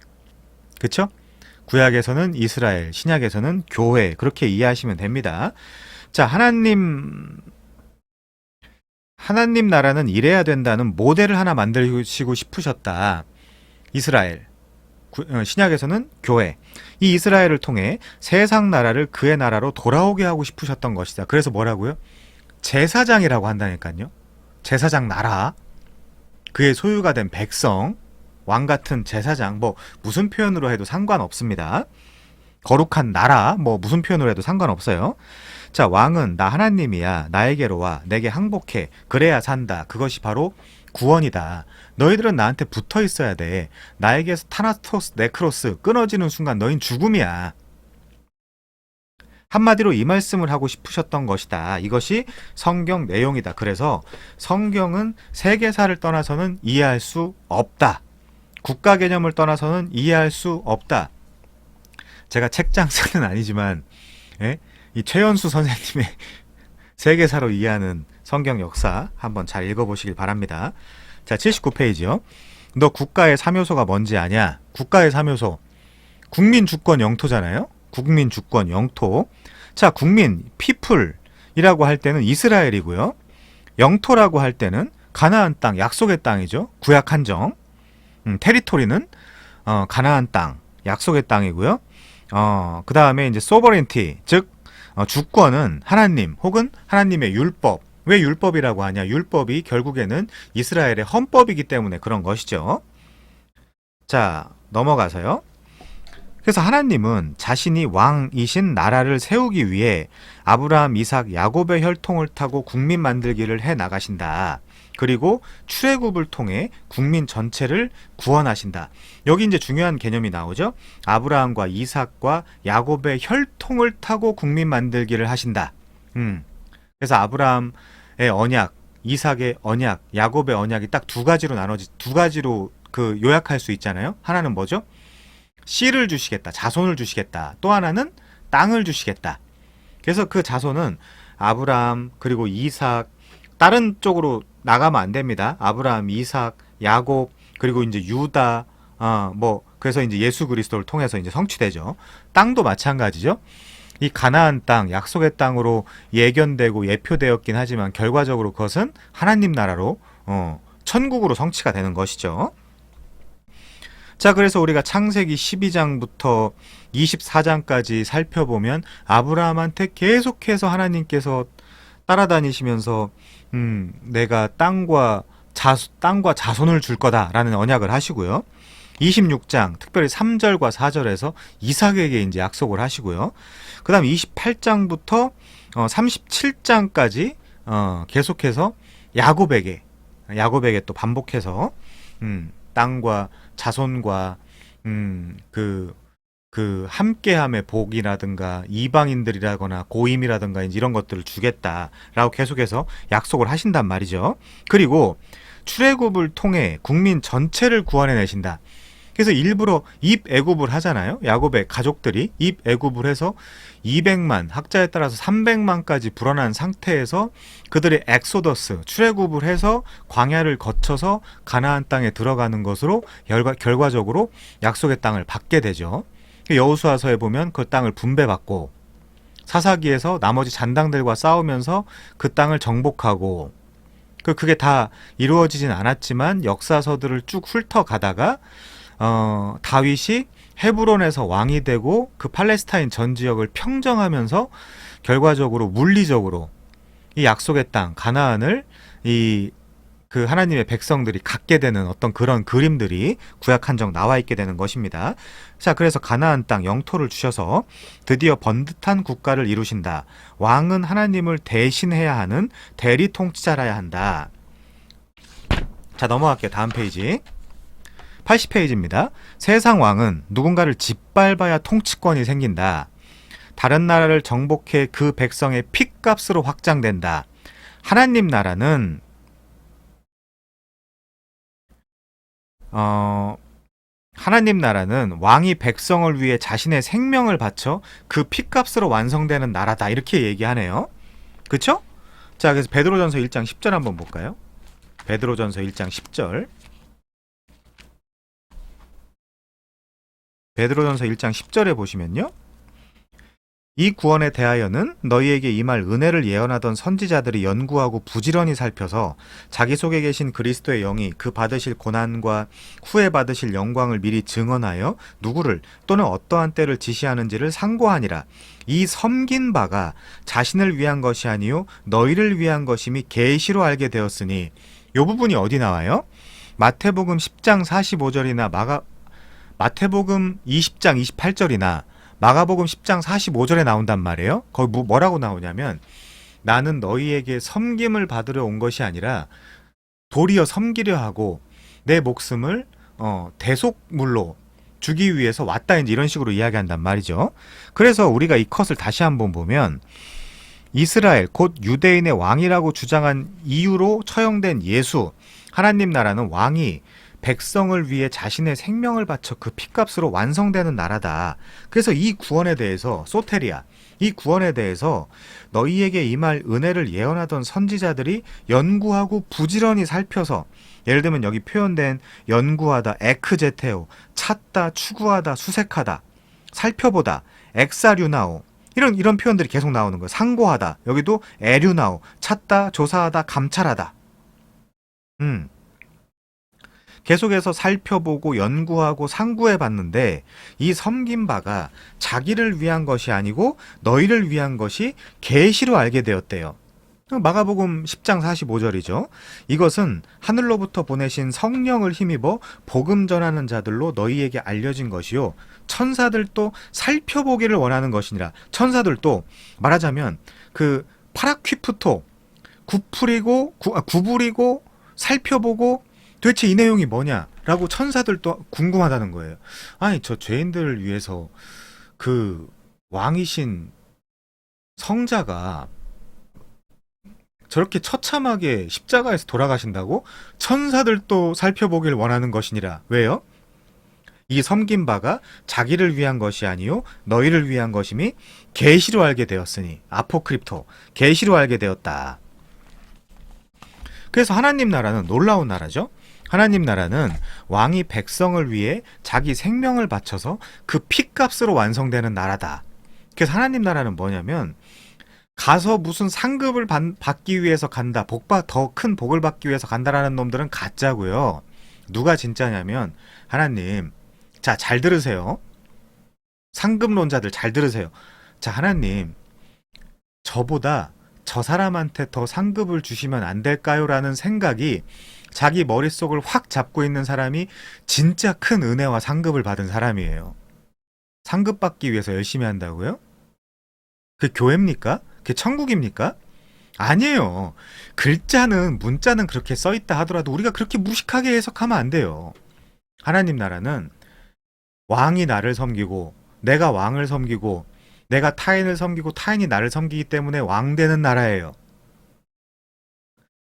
그쵸? 구약에서는 이스라엘, 신약에서는 교회. 그렇게 이해하시면 됩니다. 자, 하나님 나라는 이래야 된다는 모델을 하나 만들시고 싶으셨다. 이스라엘, 신약에서는 교회. 이 이스라엘을 통해 세상 나라를 그의 나라로 돌아오게 하고 싶으셨던 것이다. 그래서 뭐라고요? 제사장이라고 한다니까요. 제사장 나라, 그의 소유가 된 백성, 왕같은 제사장, 무슨 표현으로 해도 상관없습니다. 거룩한 나라, 무슨 표현으로 해도 상관없어요. 자, 왕은 나 하나님이야. 나에게로 와. 내게 항복해. 그래야 산다. 그것이 바로 구원이다. 너희들은 나한테 붙어 있어야 돼. 나에게서 타나토스 네크로스 끊어지는 순간 너희는 죽음이야. 한마디로 이 말씀을 하고 싶으셨던 것이다. 이것이 성경 내용이다. 그래서 성경은 세계사를 떠나서는 이해할 수 없다. 국가 개념을 떠나서는 이해할 수 없다. 제가 책장스는 아니지만 예? 이 최연수 선생님의 세계사로 이해하는 성경 역사 한번 잘 읽어보시길 바랍니다. 자, 79페이지요. 너 국가의 3요소가 뭔지 아냐? 국가의 3요소. 국민, 주권, 영토잖아요. 국민, 주권, 영토. 자, 국민, people이라고 할 때는 이스라엘이고요. 영토라고 할 때는 가나안 땅, 약속의 땅이죠. 구약 한정. 테리토리는 가나안 땅, 약속의 땅이고요. 그 다음에 이제 sovereignty, 즉 주권은 하나님 혹은 하나님의 율법. 왜 율법이라고 하냐? 율법이 결국에는 이스라엘의 헌법이기 때문에 그런 것이죠. 자, 넘어가서요. 그래서 하나님은 자신이 왕이신 나라를 세우기 위해 아브라함, 이삭, 야곱의 혈통을 타고 국민 만들기를 해 나가신다. 그리고 출애굽을 통해 국민 전체를 구원하신다. 여기 이제 중요한 개념이 나오죠. 아브라함과 이삭과 야곱의 혈통을 타고 국민 만들기를 하신다. 그래서 아브라함의 언약, 이삭의 언약, 야곱의 언약이 딱 두 가지로 그 요약할 수 있잖아요. 하나는 뭐죠? 씨를 주시겠다. 자손을 주시겠다. 또 하나는 땅을 주시겠다. 그래서 그 자손은 아브라함 그리고 이삭, 다른 쪽으로 나가면 안 됩니다. 아브라함, 이삭, 야곱, 그리고 이제 유다, 그래서 이제 예수 그리스도를 통해서 이제 성취되죠. 땅도 마찬가지죠. 이 가나안 땅, 약속의 땅으로 예견되고 예표되었긴 하지만 결과적으로 그것은 하나님 나라로, 천국으로 성취가 되는 것이죠. 자, 그래서 우리가 창세기 12장부터 24장까지 살펴보면 아브라함한테 계속해서 하나님께서 따라다니시면서 내가 땅과 자손을 줄 거다라는 언약을 하시고요. 26장 특별히 3절과 4절에서 이삭에게 이제 약속을 하시고요. 그다음 28장부터 37장까지 계속해서 야곱에게 또 반복해서 땅과 자손과 그 함께함의 복이라든가 이방인들이라거나 고임이라든가 이런 것들을 주겠다라고 계속해서 약속을 하신단 말이죠. 그리고 출애굽을 통해 국민 전체를 구원해내신다. 그래서 일부러 입애굽을 하잖아요. 야곱의 가족들이 입애굽을 해서 200만, 학자에 따라서 300만까지 불어난 상태에서 그들의 엑소더스, 출애굽을 해서 광야를 거쳐서 가나안 땅에 들어가는 것으로 결과적으로 약속의 땅을 받게 되죠. 여호수아서에 보면 그 땅을 분배받고 사사기에서 나머지 잔당들과 싸우면서 그 땅을 정복하고 그게 다 이루어지진 않았지만 역사서들을 쭉 훑어가다가 다윗이 헤브론에서 왕이 되고 그 팔레스타인 전 지역을 평정하면서 결과적으로 물리적으로 이 약속의 땅 가나안을 그 하나님의 백성들이 갖게 되는 어떤 그런 그림들이 구약 한정 나와 있게 되는 것입니다. 자, 그래서 가나안 땅 영토를 주셔서 드디어 번듯한 국가를 이루신다. 왕은 하나님을 대신해야 하는 대리 통치자라야 한다. 자, 넘어갈게요. 다음 페이지. 80페이지입니다. 세상 왕은 누군가를 짓밟아야 통치권이 생긴다. 다른 나라를 정복해 그 백성의 핏값으로 확장된다. 하나님 나라는 왕이 백성을 위해 자신의 생명을 바쳐 그 핏값으로 완성되는 나라다. 이렇게 얘기하네요. 그쵸? 자, 그래서 베드로전서 1장 10절 한번 볼까요? 베드로전서 1장 10절. 베드로전서 1장 10절에 보시면요. 이 구원에 대하여는 너희에게 임할 은혜를 예언하던 선지자들이 연구하고 부지런히 살펴서 자기 속에 계신 그리스도의 영이 그 받으실 고난과 후에 받으실 영광을 미리 증언하여 누구를 또는 어떠한 때를 지시하는지를 상고하니라. 이 섬긴 바가 자신을 위한 것이 아니요 너희를 위한 것임이 계시로 알게 되었으니. 이 부분이 어디 나와요? 마태복음 10장 45절이나 마태복음 20장 28절이나 마가복음 10장 45절에 나온단 말이에요. 거기 뭐라고 나오냐면 나는 너희에게 섬김을 받으러 온 것이 아니라 도리어 섬기려 하고 내 목숨을 대속물로 주기 위해서 왔다, 이제 이런 식으로 이야기한단 말이죠. 그래서 우리가 이 컷을 다시 한번 보면 이스라엘 곧 유대인의 왕이라고 주장한 이유로 처형된 예수, 하나님 나라는 왕이 백성을 위해 자신의 생명을 바쳐 그 피값으로 완성되는 나라다. 그래서 이 구원에 대해서 소테리아, 이 구원에 대해서 너희에게 임할 은혜를 예언하던 선지자들이 연구하고 부지런히 살펴서, 예를 들면 여기 표현된 연구하다, 에크제테오, 찾다, 추구하다, 수색하다, 살펴보다, 엑사류나오, 이런 표현들이 계속 나오는 거예요. 상고하다, 여기도 에류나오, 찾다, 조사하다, 감찰하다. 계속해서 살펴보고 연구하고 상구해 봤는데 이 섬긴 바가 자기를 위한 것이 아니고 너희를 위한 것이 계시로 알게 되었대요. 마가복음 10장 45절이죠. 이것은 하늘로부터 보내신 성령을 힘입어 복음 전하는 자들로 너희에게 알려진 것이요, 천사들도 살펴보기를 원하는 것이니라. 천사들도 말하자면 그 파라퀴프토, 구부리고 살펴보고 도대체 이 내용이 뭐냐라고 천사들도 궁금하다는 거예요. 아니, 저 죄인들을 위해서 그 왕이신 성자가 저렇게 처참하게 십자가에서 돌아가신다고? 천사들도 살펴보길 원하는 것이니라. 왜요? 이 섬긴 바가 자기를 위한 것이 아니요 너희를 위한 것임이 계시로 알게 되었으니, 아포크립토, 계시로 알게 되었다. 그래서 하나님 나라는 놀라운 나라죠. 하나님 나라는 왕이 백성을 위해 자기 생명을 바쳐서 그 피값으로 완성되는 나라다. 그래서 하나님 나라는 뭐냐면 가서 무슨 상급을 받기 위해서 간다, 더 큰 복을 받기 위해서 간다라는 놈들은 가짜고요. 누가 진짜냐면 하나님, 자, 잘 들으세요. 상급론자들 잘 들으세요. 자, 하나님, 저보다 저 사람한테 더 상급을 주시면 안 될까요? 라는 생각이 자기 머릿속을 확 잡고 있는 사람이 진짜 큰 은혜와 상급을 받은 사람이에요. 상급 받기 위해서 열심히 한다고요? 그게 교회입니까? 그게 천국입니까? 아니에요. 글자는, 문자는 그렇게 써있다 하더라도 우리가 그렇게 무식하게 해석하면 안 돼요. 하나님 나라는 왕이 나를 섬기고 내가 왕을 섬기고 내가 타인을 섬기고 타인이 나를 섬기기 때문에 왕 되는 나라예요.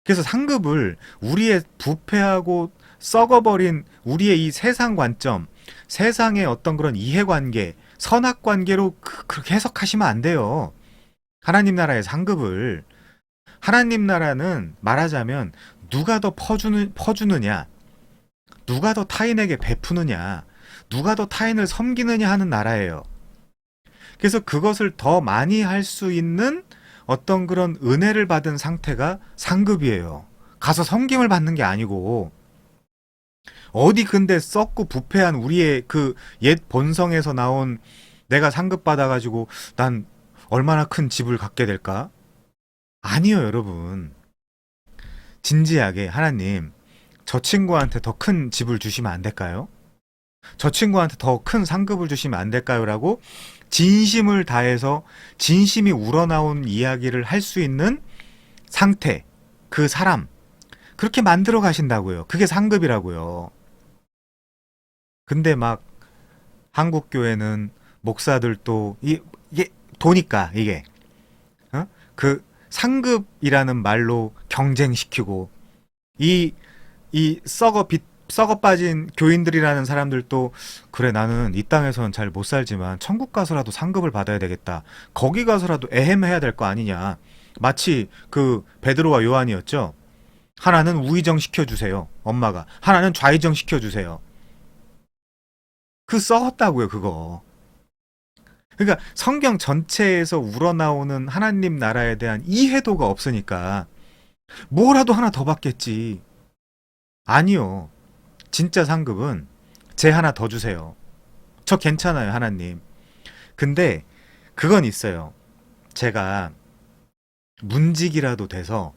그래서 상급을 우리의 부패하고 썩어버린 우리의 이 세상 관점, 세상의 어떤 그런 이해관계, 선악관계로 그렇게 해석하시면 안 돼요. 하나님 나라의 상급을. 하나님 나라는 말하자면 누가 더 퍼주느냐, 누가 더 타인에게 베푸느냐, 누가 더 타인을 섬기느냐 하는 나라예요. 그래서 그것을 더 많이 할 수 있는 어떤 그런 은혜를 받은 상태가 상급이에요. 가서 섬김을 받는 게 아니고, 어디 근데 썩고 부패한 우리의 그 옛 본성에서 나온 내가 상급 받아가지고 난 얼마나 큰 집을 갖게 될까? 아니요, 여러분. 진지하게 하나님, 저 친구한테 더 큰 집을 주시면 안 될까요? 저 친구한테 더 큰 상급을 주시면 안 될까요? 라고 진심을 다해서 진심이 우러나온 이야기를 할 수 있는 상태, 그 사람, 그렇게 만들어 가신다고요. 그게 상급이라고요. 근데 막 한국 교회는 목사들도 이게 도니까 이게 그 상급이라는 말로 경쟁시키고 이 썩어 빠진 교인들이라는 사람들도 그래, 나는 이 땅에서는 잘 못 살지만 천국 가서라도 상급을 받아야 되겠다. 거기 가서라도 에헴해야 될 거 아니냐. 마치 그 베드로와 요한이었죠. 하나는 우의정 시켜주세요. 엄마가. 하나는 좌의정 시켜주세요. 그 썩었다고요, 그거. 그러니까 성경 전체에서 우러나오는 하나님 나라에 대한 이해도가 없으니까 뭐라도 하나 더 받겠지. 아니요. 진짜 상급은 제 하나 더 주세요. 저 괜찮아요, 하나님. 근데 그건 있어요. 제가 문직이라도 돼서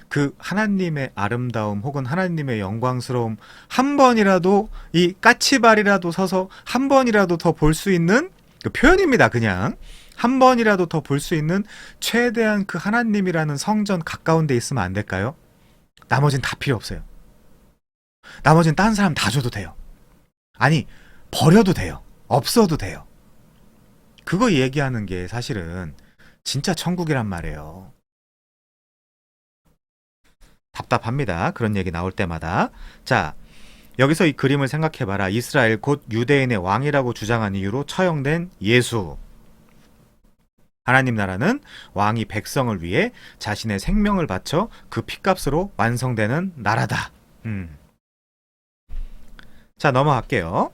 그 하나님의 아름다움 혹은 하나님의 영광스러움 한 번이라도, 이 까치발이라도 서서 한 번이라도 더 볼 수 있는 그 표현입니다. 그냥 한 번이라도 더 볼 수 있는 최대한 그 하나님이라는 성전 가까운 데 있으면 안 될까요? 나머진 다 필요 없어요. 나머진 딴 사람 다 줘도 돼요. 아니, 버려도 돼요. 없어도 돼요. 그거 얘기하는 게 사실은 진짜 천국이란 말이에요. 답답합니다. 그런 얘기 나올 때마다. 자, 여기서 이 그림을 생각해봐라. 이스라엘 곧 유대인의 왕이라고 주장한 이유로 처형된 예수. 하나님 나라는 왕이 백성을 위해 자신의 생명을 바쳐 그 핏값으로 완성되는 나라다. 자, 넘어갈게요.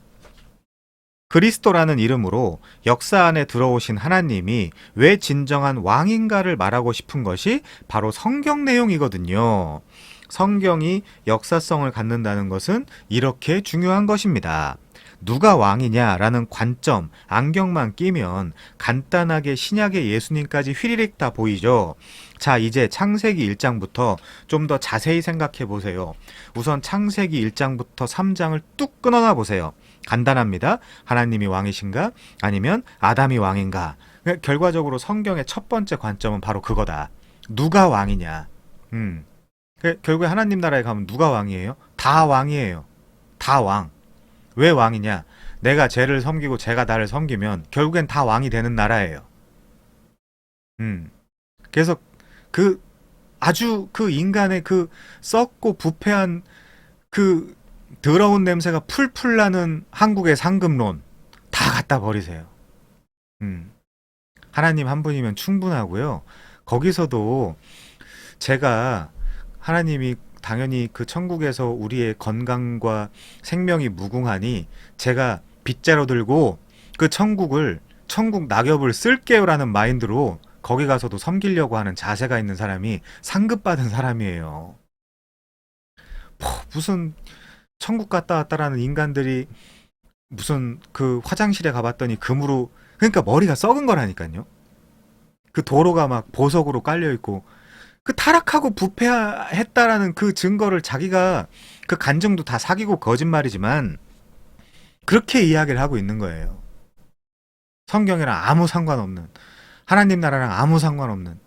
그리스도라는 이름으로 역사 안에 들어오신 하나님이 왜 진정한 왕인가를 말하고 싶은 것이 바로 성경 내용이거든요. 성경이 역사성을 갖는다는 것은 이렇게 중요한 것입니다. 누가 왕이냐라는 관점, 안경만 끼면 간단하게 신약의 예수님까지 휘리릭 다 보이죠. 자, 이제 창세기 1장부터 좀 더 자세히 생각해 보세요. 우선 창세기 1장부터 3장을 뚝 끊어놔 보세요. 간단합니다. 하나님이 왕이신가? 아니면 아담이 왕인가? 결과적으로 성경의 첫 번째 관점은 바로 그거다. 누가 왕이냐? 결국에 하나님 나라에 가면 누가 왕이에요? 다 왕이에요. 다 왕. 왜 왕이냐? 내가 쟤를 섬기고 쟤가 나를 섬기면 결국엔 다 왕이 되는 나라예요. 그래서 그 아주 그 인간의 그 썩고 부패한 그 더러운 냄새가 풀풀 나는 한국의 상급론 다 갖다 버리세요. 하나님 한 분이면 충분하고요. 거기서도 제가 하나님이 당연히 그 천국에서 우리의 건강과 생명이 무궁하니 제가 빗자루 들고 그 천국 낙엽을 쓸게요라는 마인드로 거기 가서도 섬기려고 하는 자세가 있는 사람이 상급받은 사람이에요. 무슨 천국 갔다 왔다라는 인간들이 무슨 그 화장실에 가봤더니 금으로, 그러니까 머리가 썩은 거라니까요. 그 도로가 막 보석으로 깔려있고 그 타락하고 부패했다라는 그 증거를 자기가 그 간증도 다 사기고 거짓말이지만 그렇게 이야기를 하고 있는 거예요. 성경이랑 아무 상관없는, 하나님 나라랑 아무 상관없는,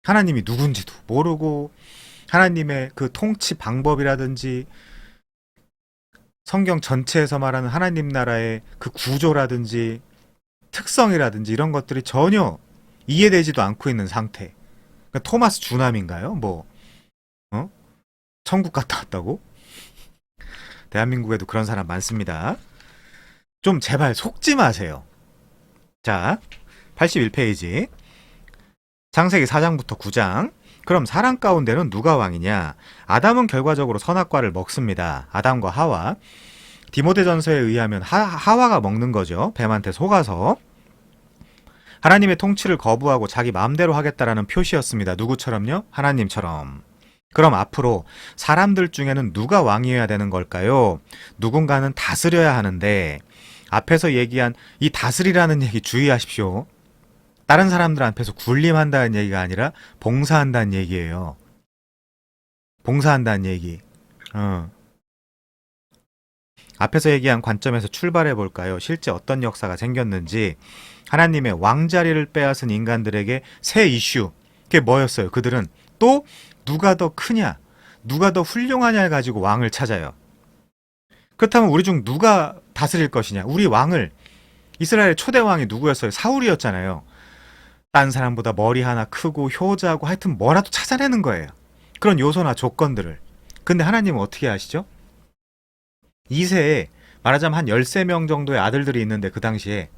하나님이 누군지도 모르고 하나님의 그 통치 방법이라든지 성경 전체에서 말하는 하나님 나라의 그 구조라든지 특성이라든지 이런 것들이 전혀 이해되지도 않고 있는 상태. 그러니까 토마스 주남인가요? 천국 갔다 왔다고? 대한민국에도 그런 사람 많습니다. 좀 제발 속지 마세요. 자, 81페이지. 창세기 4장부터 9장. 그럼 사람 가운데는 누가 왕이냐? 아담은 결과적으로 선악과를 먹습니다. 아담과 하와. 디모데전서에 의하면 하와가 먹는 거죠. 뱀한테 속아서. 하나님의 통치를 거부하고 자기 마음대로 하겠다라는 표시였습니다. 누구처럼요? 하나님처럼. 그럼 앞으로 사람들 중에는 누가 왕이어야 되는 걸까요? 누군가는 다스려야 하는데 앞에서 얘기한 이 다스리라는 얘기 주의하십시오. 다른 사람들 앞에서 군림한다는 얘기가 아니라 봉사한다는 얘기예요. 봉사한다는 얘기. 앞에서 얘기한 관점에서 출발해 볼까요? 실제 어떤 역사가 생겼는지. 하나님의 왕자리를 빼앗은 인간들에게 새 이슈. 그게 뭐였어요? 그들은 또 누가 더 크냐, 누가 더 훌륭하냐를 가지고 왕을 찾아요. 그렇다면 우리 중 누가 다스릴 것이냐? 우리 왕을, 이스라엘의 초대 왕이 누구였어요? 사울이었잖아요. 딴 사람보다 머리 하나 크고 효자고 하여튼 뭐라도 찾아내는 거예요. 그런 요소나 조건들을. 근데 하나님은 어떻게 하시죠? 2세에 말하자면 한 13명 정도의 아들들이 있는데 그 당시에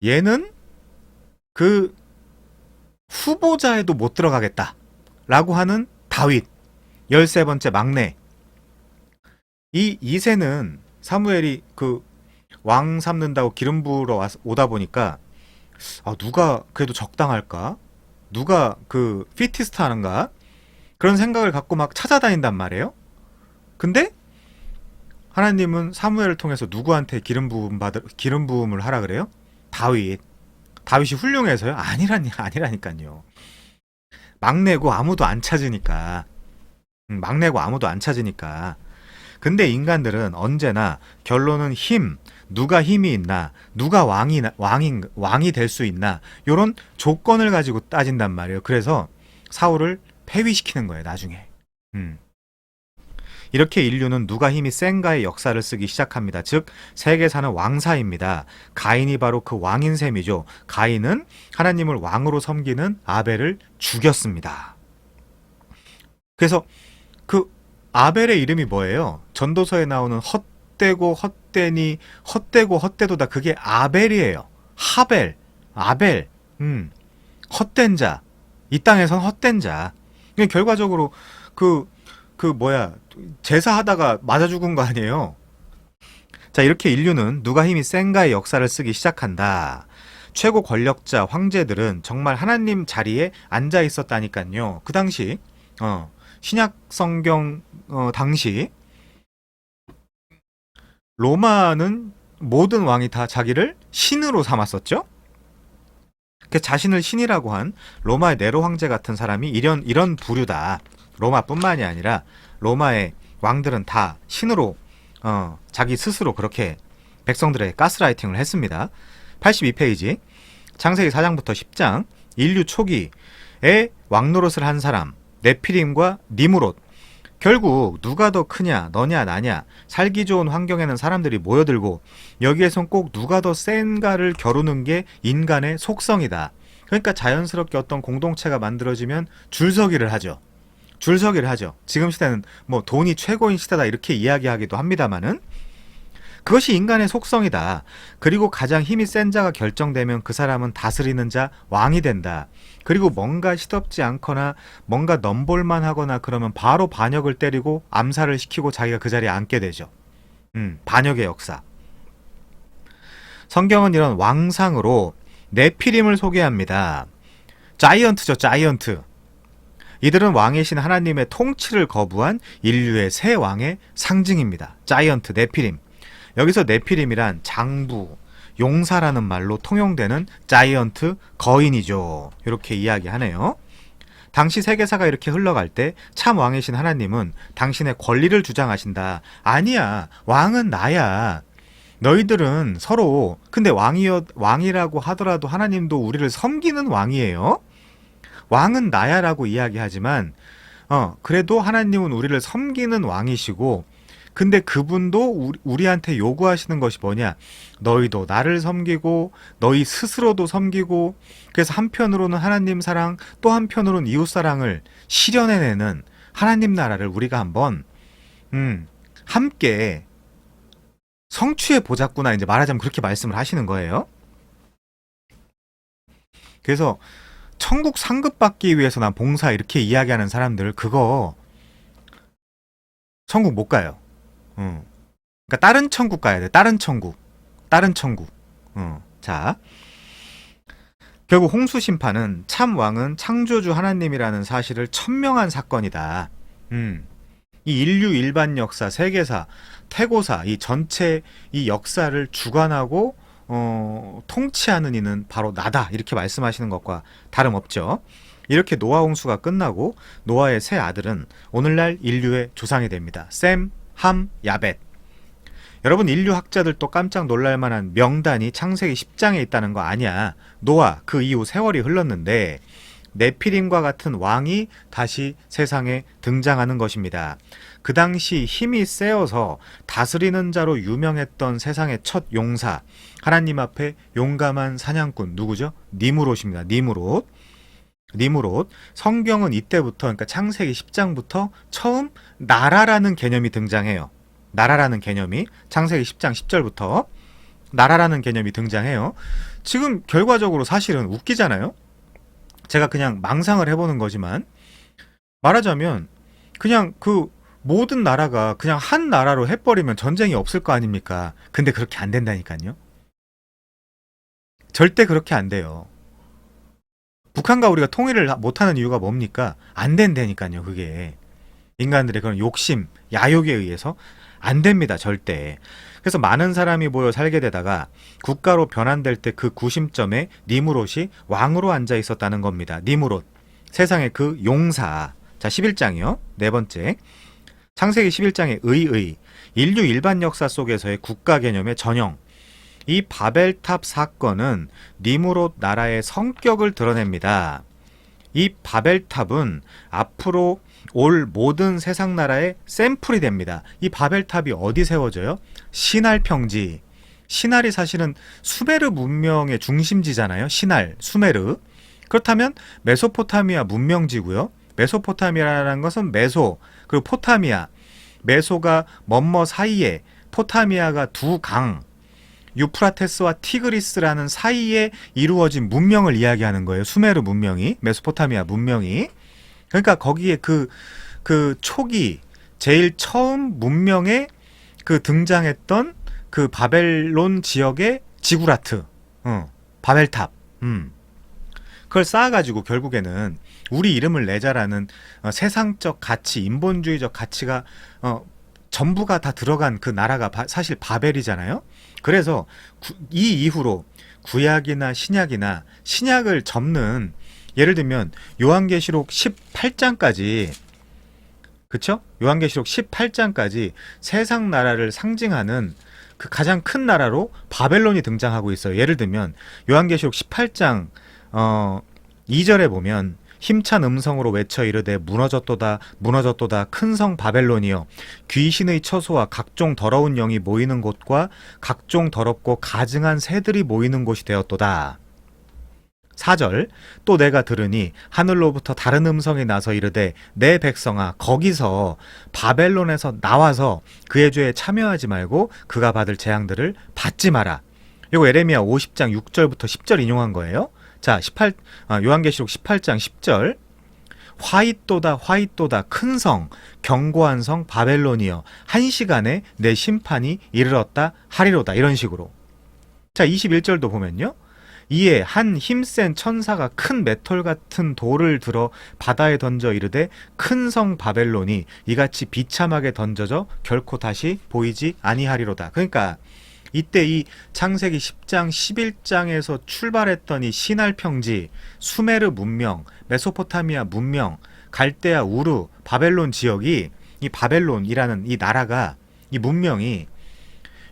얘는 그 후보자에도 못 들어가겠다 라고 하는 다윗 13번째 막내. 이 2세는 사무엘이 그 왕 삼는다고 기름 부으러 오다 보니까 누가 그래도 적당할까? 누가 그 피티스트 하는가? 그런 생각을 갖고 막 찾아다닌단 말이에요. 근데 하나님은 사무엘을 통해서 누구한테 기름 부음을 하라 그래요? 다윗이 훌륭해서요? 아니라니까요. 막내고 아무도 안 찾으니까. 근데 인간들은 언제나 결론은 힘, 누가 힘이 있나, 누가 왕이 될 수 있나, 요런 조건을 가지고 따진단 말이에요. 그래서 사울을 폐위시키는 거예요, 나중에. 이렇게 인류는 누가 힘이 센가의 역사를 쓰기 시작합니다. 즉 세계 사는 왕사입니다. 가인이 바로 그 왕인 셈이죠. 가인은 하나님을 왕으로 섬기는 아벨을 죽였습니다. 그래서 그 아벨의 이름이 뭐예요? 전도서에 나오는 헛되고 헛되니 헛되고 헛되도다. 그게 아벨이에요. 하벨, 아벨, 헛된 자. 이 땅에선 헛된 자. 그러니까 결과적으로 뭐야, 제사하다가 맞아 죽은 거 아니에요? 자, 이렇게 인류는 누가 힘이 센가의 역사를 쓰기 시작한다. 최고 권력자, 황제들은 정말 하나님 자리에 앉아 있었다니까요. 그 당시, 신약 성경, 당시, 로마는 모든 왕이 다 자기를 신으로 삼았었죠? 그 자신을 신이라고 한 로마의 네로 황제 같은 사람이 이런 부류다. 로마뿐만이 아니라 로마의 왕들은 다 신으로 자기 스스로 그렇게 백성들에게 가스라이팅을 했습니다. 82페이지 창세기 4장부터 10장 인류 초기에 왕노릇을 한 사람 네피림과 니무롯. 결국 누가 더 크냐 너냐 나냐 살기 좋은 환경에는 사람들이 모여들고 여기에선 꼭 누가 더 센가를 겨루는 게 인간의 속성이다. 그러니까 자연스럽게 어떤 공동체가 만들어지면 줄서기를 하죠. 줄서기를 하죠. 지금 시대는 뭐 돈이 최고인 시대다 이렇게 이야기하기도 합니다만은 그것이 인간의 속성이다. 그리고 가장 힘이 센 자가 결정되면 그 사람은 다스리는 자 왕이 된다. 그리고 뭔가 시덥지 않거나 뭔가 넘볼만 하거나 그러면 바로 반역을 때리고 암살을 시키고 자기가 그 자리에 앉게 되죠. 반역의 역사. 성경은 이런 왕상으로 네피림을 소개합니다. 자이언트죠, 자이언트. 이들은 왕이신 하나님의 통치를 거부한 인류의 새 왕의 상징입니다. 자이언트, 네피림. 여기서 네피림이란 장부, 용사라는 말로 통용되는 자이언트, 거인이죠. 이렇게 이야기하네요. 당시 세계사가 이렇게 흘러갈 때 참 왕이신 하나님은 당신의 권리를 주장하신다. 아니야, 왕은 나야. 너희들은 서로 근데 왕이라고 하더라도 하나님도 우리를 섬기는 왕이에요. 왕은 나야라고 이야기하지만 그래도 하나님은 우리를 섬기는 왕이시고 근데 그분도 우리한테 요구하시는 것이 뭐냐? 너희도 나를 섬기고 너희 스스로도 섬기고 그래서 한편으로는 하나님 사랑 또 한편으로는 이웃 사랑을 실현해내는 하나님 나라를 우리가 한번 함께 성취해 보자꾸나 이제 말하자면 그렇게 말씀을 하시는 거예요. 그래서 천국 상급 받기 위해서 난 봉사 이렇게 이야기하는 사람들 그거 천국 못 가요. 그러니까 다른 천국 가야 돼. 다른 천국. 자, 결국 홍수 심판은 참 왕은 창조주 하나님이라는 사실을 천명한 사건이다. 이 인류 일반 역사, 세계사, 태고사 이 전체 이 역사를 주관하고 통치하는 이는 바로 나다. 이렇게 말씀하시는 것과 다름없죠. 이렇게 노아 홍수가 끝나고 노아의 세 아들은 오늘날 인류의 조상이 됩니다. 셈, 함, 야벳. 여러분 인류 학자들도 깜짝 놀랄만한 명단이 창세기 10장에 있다는 거 아니야. 노아 그 이후 세월이 흘렀는데 네피림과 같은 왕이 다시 세상에 등장하는 것입니다. 그 당시 힘이 세어서 다스리는 자로 유명했던 세상의 첫 용사 하나님 앞에 용감한 사냥꾼 누구죠? 니무롯입니다. 니무롯. 성경은 이때부터 그러니까 창세기 10장부터 처음 나라라는 개념이 등장해요. 나라라는 개념이 창세기 10장 10절부터 나라라는 개념이 등장해요. 지금 결과적으로 사실은 웃기잖아요. 제가 그냥 망상을 해보는 거지만 말하자면 그냥 그 모든 나라가 그냥 한 나라로 해버리면 전쟁이 없을 거 아닙니까? 근데 그렇게 안 된다니까요. 절대 그렇게 안 돼요. 북한과 우리가 통일을 못하는 이유가 뭡니까? 안 된다니까요. 그게 인간들의 그런 욕심, 야욕에 의해서 안 됩니다. 절대. 그래서 많은 사람이 모여 살게 되다가 국가로 변환될 때 그 구심점에 니무롯이 왕으로 앉아 있었다는 겁니다. 니무롯. 세상의 그 용사. 자, 11장이요. 네 번째. 창세기 11장의 인류 일반 역사 속에서의 국가 개념의 전형. 이 바벨탑 사건은 니무롯 나라의 성격을 드러냅니다. 이 바벨탑은 앞으로 올 모든 세상 나라의 샘플이 됩니다. 이 바벨탑이 어디 세워져요? 시날 평지. 시날이 사실은 수메르 문명의 중심지잖아요. 시날, 수메르. 그렇다면 메소포타미아 문명지고요. 메소포타미아라는 것은 메소, 그리고 포타미아. 메소가 뭐뭐 사이에, 포타미아가 두 강, 유프라테스와 티그리스라는 사이에 이루어진 문명을 이야기하는 거예요. 수메르 문명이, 메소포타미아 문명이. 그러니까 거기에 그 초기 제일 처음 문명에 그 등장했던 그 바벨론 지역의 지구라트, 바벨탑, 그걸 쌓아가지고 결국에는 우리 이름을 내자라는 세상적 가치, 인본주의적 가치가 전부가 다 들어간 그 나라가 사실 바벨이잖아요. 그래서 이 이후로 구약이나 신약을 접는, 예를 들면 요한계시록 18장까지, 그쵸? 요한계시록 18장까지 세상 나라를 상징하는 그 가장 큰 나라로 바벨론이 등장하고 있어요. 예를 들면 요한계시록 18장 2절에 보면 힘찬 음성으로 외쳐 이르되 무너졌도다 무너졌도다 큰 성 바벨론이여 귀신의 처소와 각종 더러운 영이 모이는 곳과 각종 더럽고 가증한 새들이 모이는 곳이 되었도다. 4절 또 내가 들으니 하늘로부터 다른 음성이 나서 이르되 내 백성아 거기서 바벨론에서 나와서 그의 죄에 참여하지 말고 그가 받을 재앙들을 받지 마라. 이거 에레미야 50장 6절부터 10절 인용한 거예요. 자, 요한계시록 18장 10절 화잇도다 큰 성 견고한 성 바벨론이여 한 시간에 내 심판이 이르렀다 하리로다. 이런 식으로. 자, 21절도 보면요. 이에 한 힘센 천사가 큰 메털 같은 돌을 들어 바다에 던져 이르되 큰 성 바벨론이 이같이 비참하게 던져져 결코 다시 보이지 아니하리로다. 그러니까 이때 이 창세기 10장 11장에서 출발했던 이 시날 평지, 수메르 문명, 메소포타미아 문명, 갈대아, 우르, 바벨론 지역이, 이 바벨론이라는 이 나라가, 이 문명이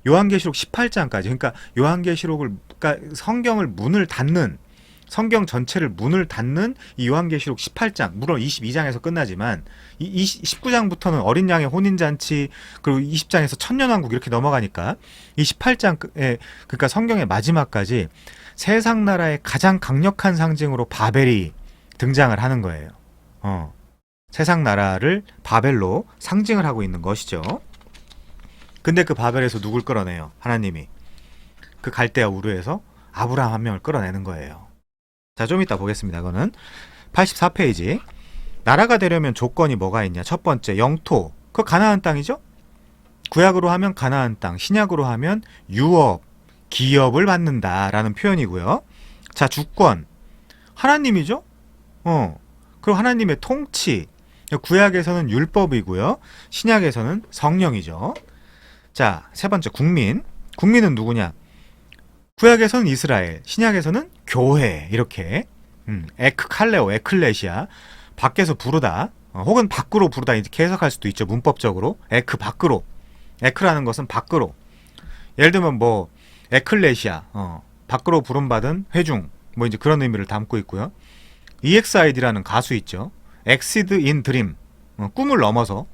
요한계시록 18장까지, 그러니까 요한계시록을, 그러니까 성경을 문을 닫는, 성경 전체를 문을 닫는 이 요한계시록 18장, 물론 22장에서 끝나지만 이 19장부터는 어린 양의 혼인잔치, 그리고 20장에서 천년왕국 이렇게 넘어가니까 이 18장에, 그러니까 성경의 마지막까지 세상 나라의 가장 강력한 상징으로 바벨이 등장을 하는 거예요. 세상 나라를 바벨로 상징을 하고 있는 것이죠. 근데 그 바벨에서 누굴 끌어내요? 하나님이. 그 갈대아 우르에서 아브라함 한 명을 끌어내는 거예요. 자, 좀 이따 보겠습니다. 그거는 84페이지. 나라가 되려면 조건이 뭐가 있냐? 첫 번째, 영토. 그거 가나안 땅이죠? 구약으로 하면 가나안 땅, 신약으로 하면 유업, 기업을 받는다라는 표현이고요. 자, 주권. 하나님이죠? 그리고 하나님의 통치. 구약에서는 율법이고요. 신약에서는 성령이죠. 자, 세 번째, 국민. 국민은 누구냐? 구약에서는 이스라엘, 신약에서는 교회, 이렇게. 에크칼레오, 에클레시아. 밖에서 부르다, 혹은 밖으로 부르다, 이렇게 해석할 수도 있죠. 문법적으로. 에크, 밖으로. 에크라는 것은 밖으로. 예를 들면 뭐, 에클레시아, 밖으로 부름받은 회중, 뭐 이제 그런 의미를 담고 있고요. EXID라는 가수 있죠. Exceed in Dream. 꿈을 넘어서,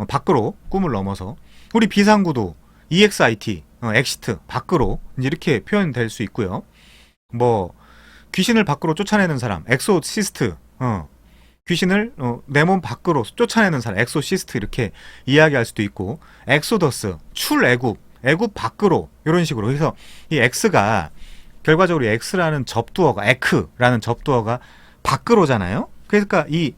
밖으로, 꿈을 넘어서. 우리 비상구도 EXIT, 엑시트, 밖으로, 이제 이렇게 표현될 수 있고요. 뭐, 귀신을 밖으로 쫓아내는 사람, 엑소시스트, 귀신을 내 몸 밖으로 쫓아내는 사람, 엑소시스트, 이렇게 이야기할 수도 있고, 엑소더스, 출애굽, 애굽 밖으로, 이런 식으로. 그래서 이 X가, 결과적으로 X라는 접두어가, 에크라는 접두어가 밖으로잖아요. 그러니까 이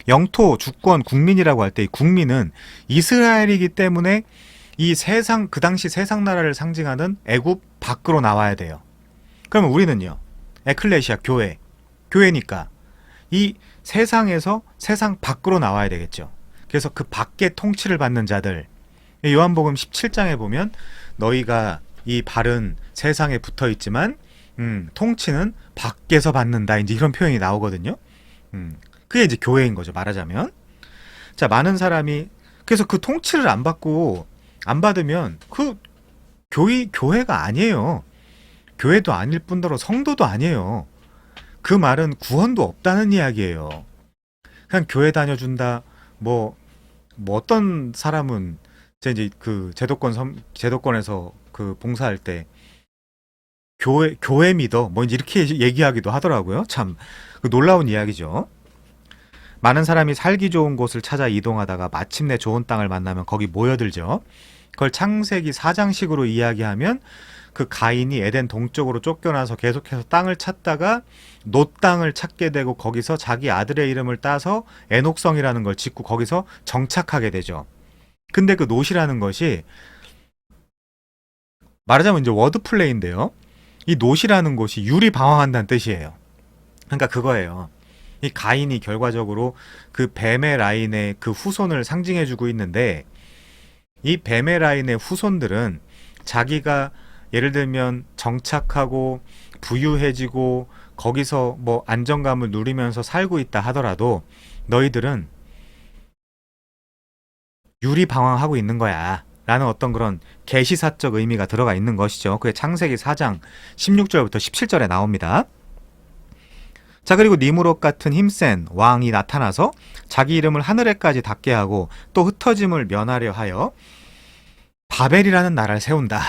영토, 주권, 국민이라고 할 때 이 국민은 이스라엘이기 때문에 이 세상, 그 당시 세상 나라를 상징하는 애굽 밖으로 나와야 돼요. 그러면 우리는요, 에클레시아, 교회니까 이 세상에서 세상 밖으로 나와야 되겠죠. 그래서 그 밖에 통치를 받는 자들, 요한복음 17장에 보면 너희가 이 발은 세상에 붙어 있지만 통치는 밖에서 받는다, 이제 이런 표현이 나오거든요. 그게 이제 교회인 거죠, 말하자면. 자, 많은 사람이 그래서 그 통치를 안 받으면 그 교회가 아니에요. 교회도 아닐 뿐더러 성도도 아니에요. 그 말은 구원도 없다는 이야기예요. 그냥 교회 다녀준다. 뭐 어떤 사람은 이제 그 제도권에서 그 봉사할 때 교회 믿어, 뭐 이제 이렇게 얘기하기도 하더라고요. 참 놀라운 이야기죠. 많은 사람이 살기 좋은 곳을 찾아 이동하다가 마침내 좋은 땅을 만나면 거기 모여들죠. 그걸 창세기 4장식으로 이야기하면 그 가인이 에덴 동쪽으로 쫓겨나서 계속해서 땅을 찾다가 노 땅을 찾게 되고 거기서 자기 아들의 이름을 따서 에녹성이라는 걸 짓고 거기서 정착하게 되죠. 근데 그 노이라는 것이 말하자면 이제 워드 플레이인데요. 이 노이라는 것이 유리 방황한다는 뜻이에요. 그러니까 그거예요. 이 가인이 결과적으로 그 뱀의 라인의 그 후손을 상징해주고 있는데 이 뱀의 라인의 후손들은 자기가 예를 들면 정착하고 부유해지고 거기서 뭐 안정감을 누리면서 살고 있다 하더라도 너희들은 유리방황하고 있는 거야 라는 어떤 그런 계시사적 의미가 들어가 있는 것이죠. 그게 창세기 4장 16절부터 17절에 나옵니다. 자, 그리고 니무롯 같은 힘센 왕이 나타나서 자기 이름을 하늘에까지 닿게 하고 또 흩어짐을 면하려 하여 바벨이라는 나라를 세운다.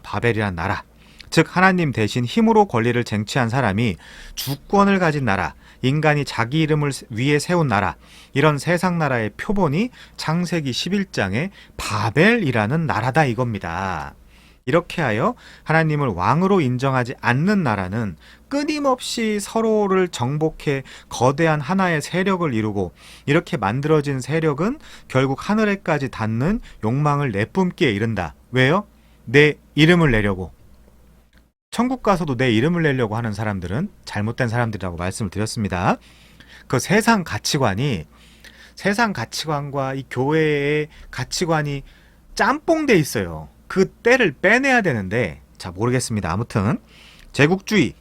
바벨이라는 나라. 즉 하나님 대신 힘으로 권리를 쟁취한 사람이 주권을 가진 나라, 인간이 자기 이름을 위에 세운 나라, 이런 세상 나라의 표본이 창세기 11장의 바벨이라는 나라다 이겁니다. 이렇게 하여 하나님을 왕으로 인정하지 않는 나라는 끊임없이 서로를 정복해 거대한 하나의 세력을 이루고 이렇게 만들어진 세력은 결국 하늘에까지 닿는 욕망을 내뿜기에 이른다. 왜요? 내 이름을 내려고. 천국 가서도 내 이름을 내려고 하는 사람들은 잘못된 사람들이라고 말씀을 드렸습니다. 그 세상 가치관과 이 교회의 가치관이 짬뽕돼 있어요. 그 때를 빼내야 되는데 자 모르겠습니다. 아무튼 제국주의,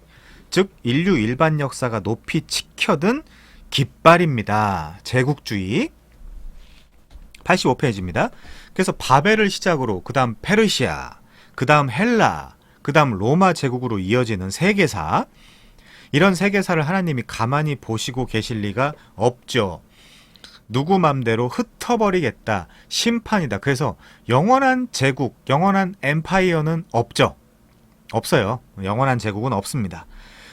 즉 인류 일반 역사가 높이 치켜든 깃발입니다. 제국주의 85페이지입니다. 그래서 바벨을 시작으로 그 다음 페르시아, 그 다음 헬라, 그 다음 로마 제국으로 이어지는 세계사, 이런 세계사를 하나님이 가만히 보시고 계실 리가 없죠. 누구 맘대로 흩어버리겠다. 심판이다. 그래서 영원한 제국, 영원한 엠파이어는 없죠. 없어요. 영원한 제국은 없습니다.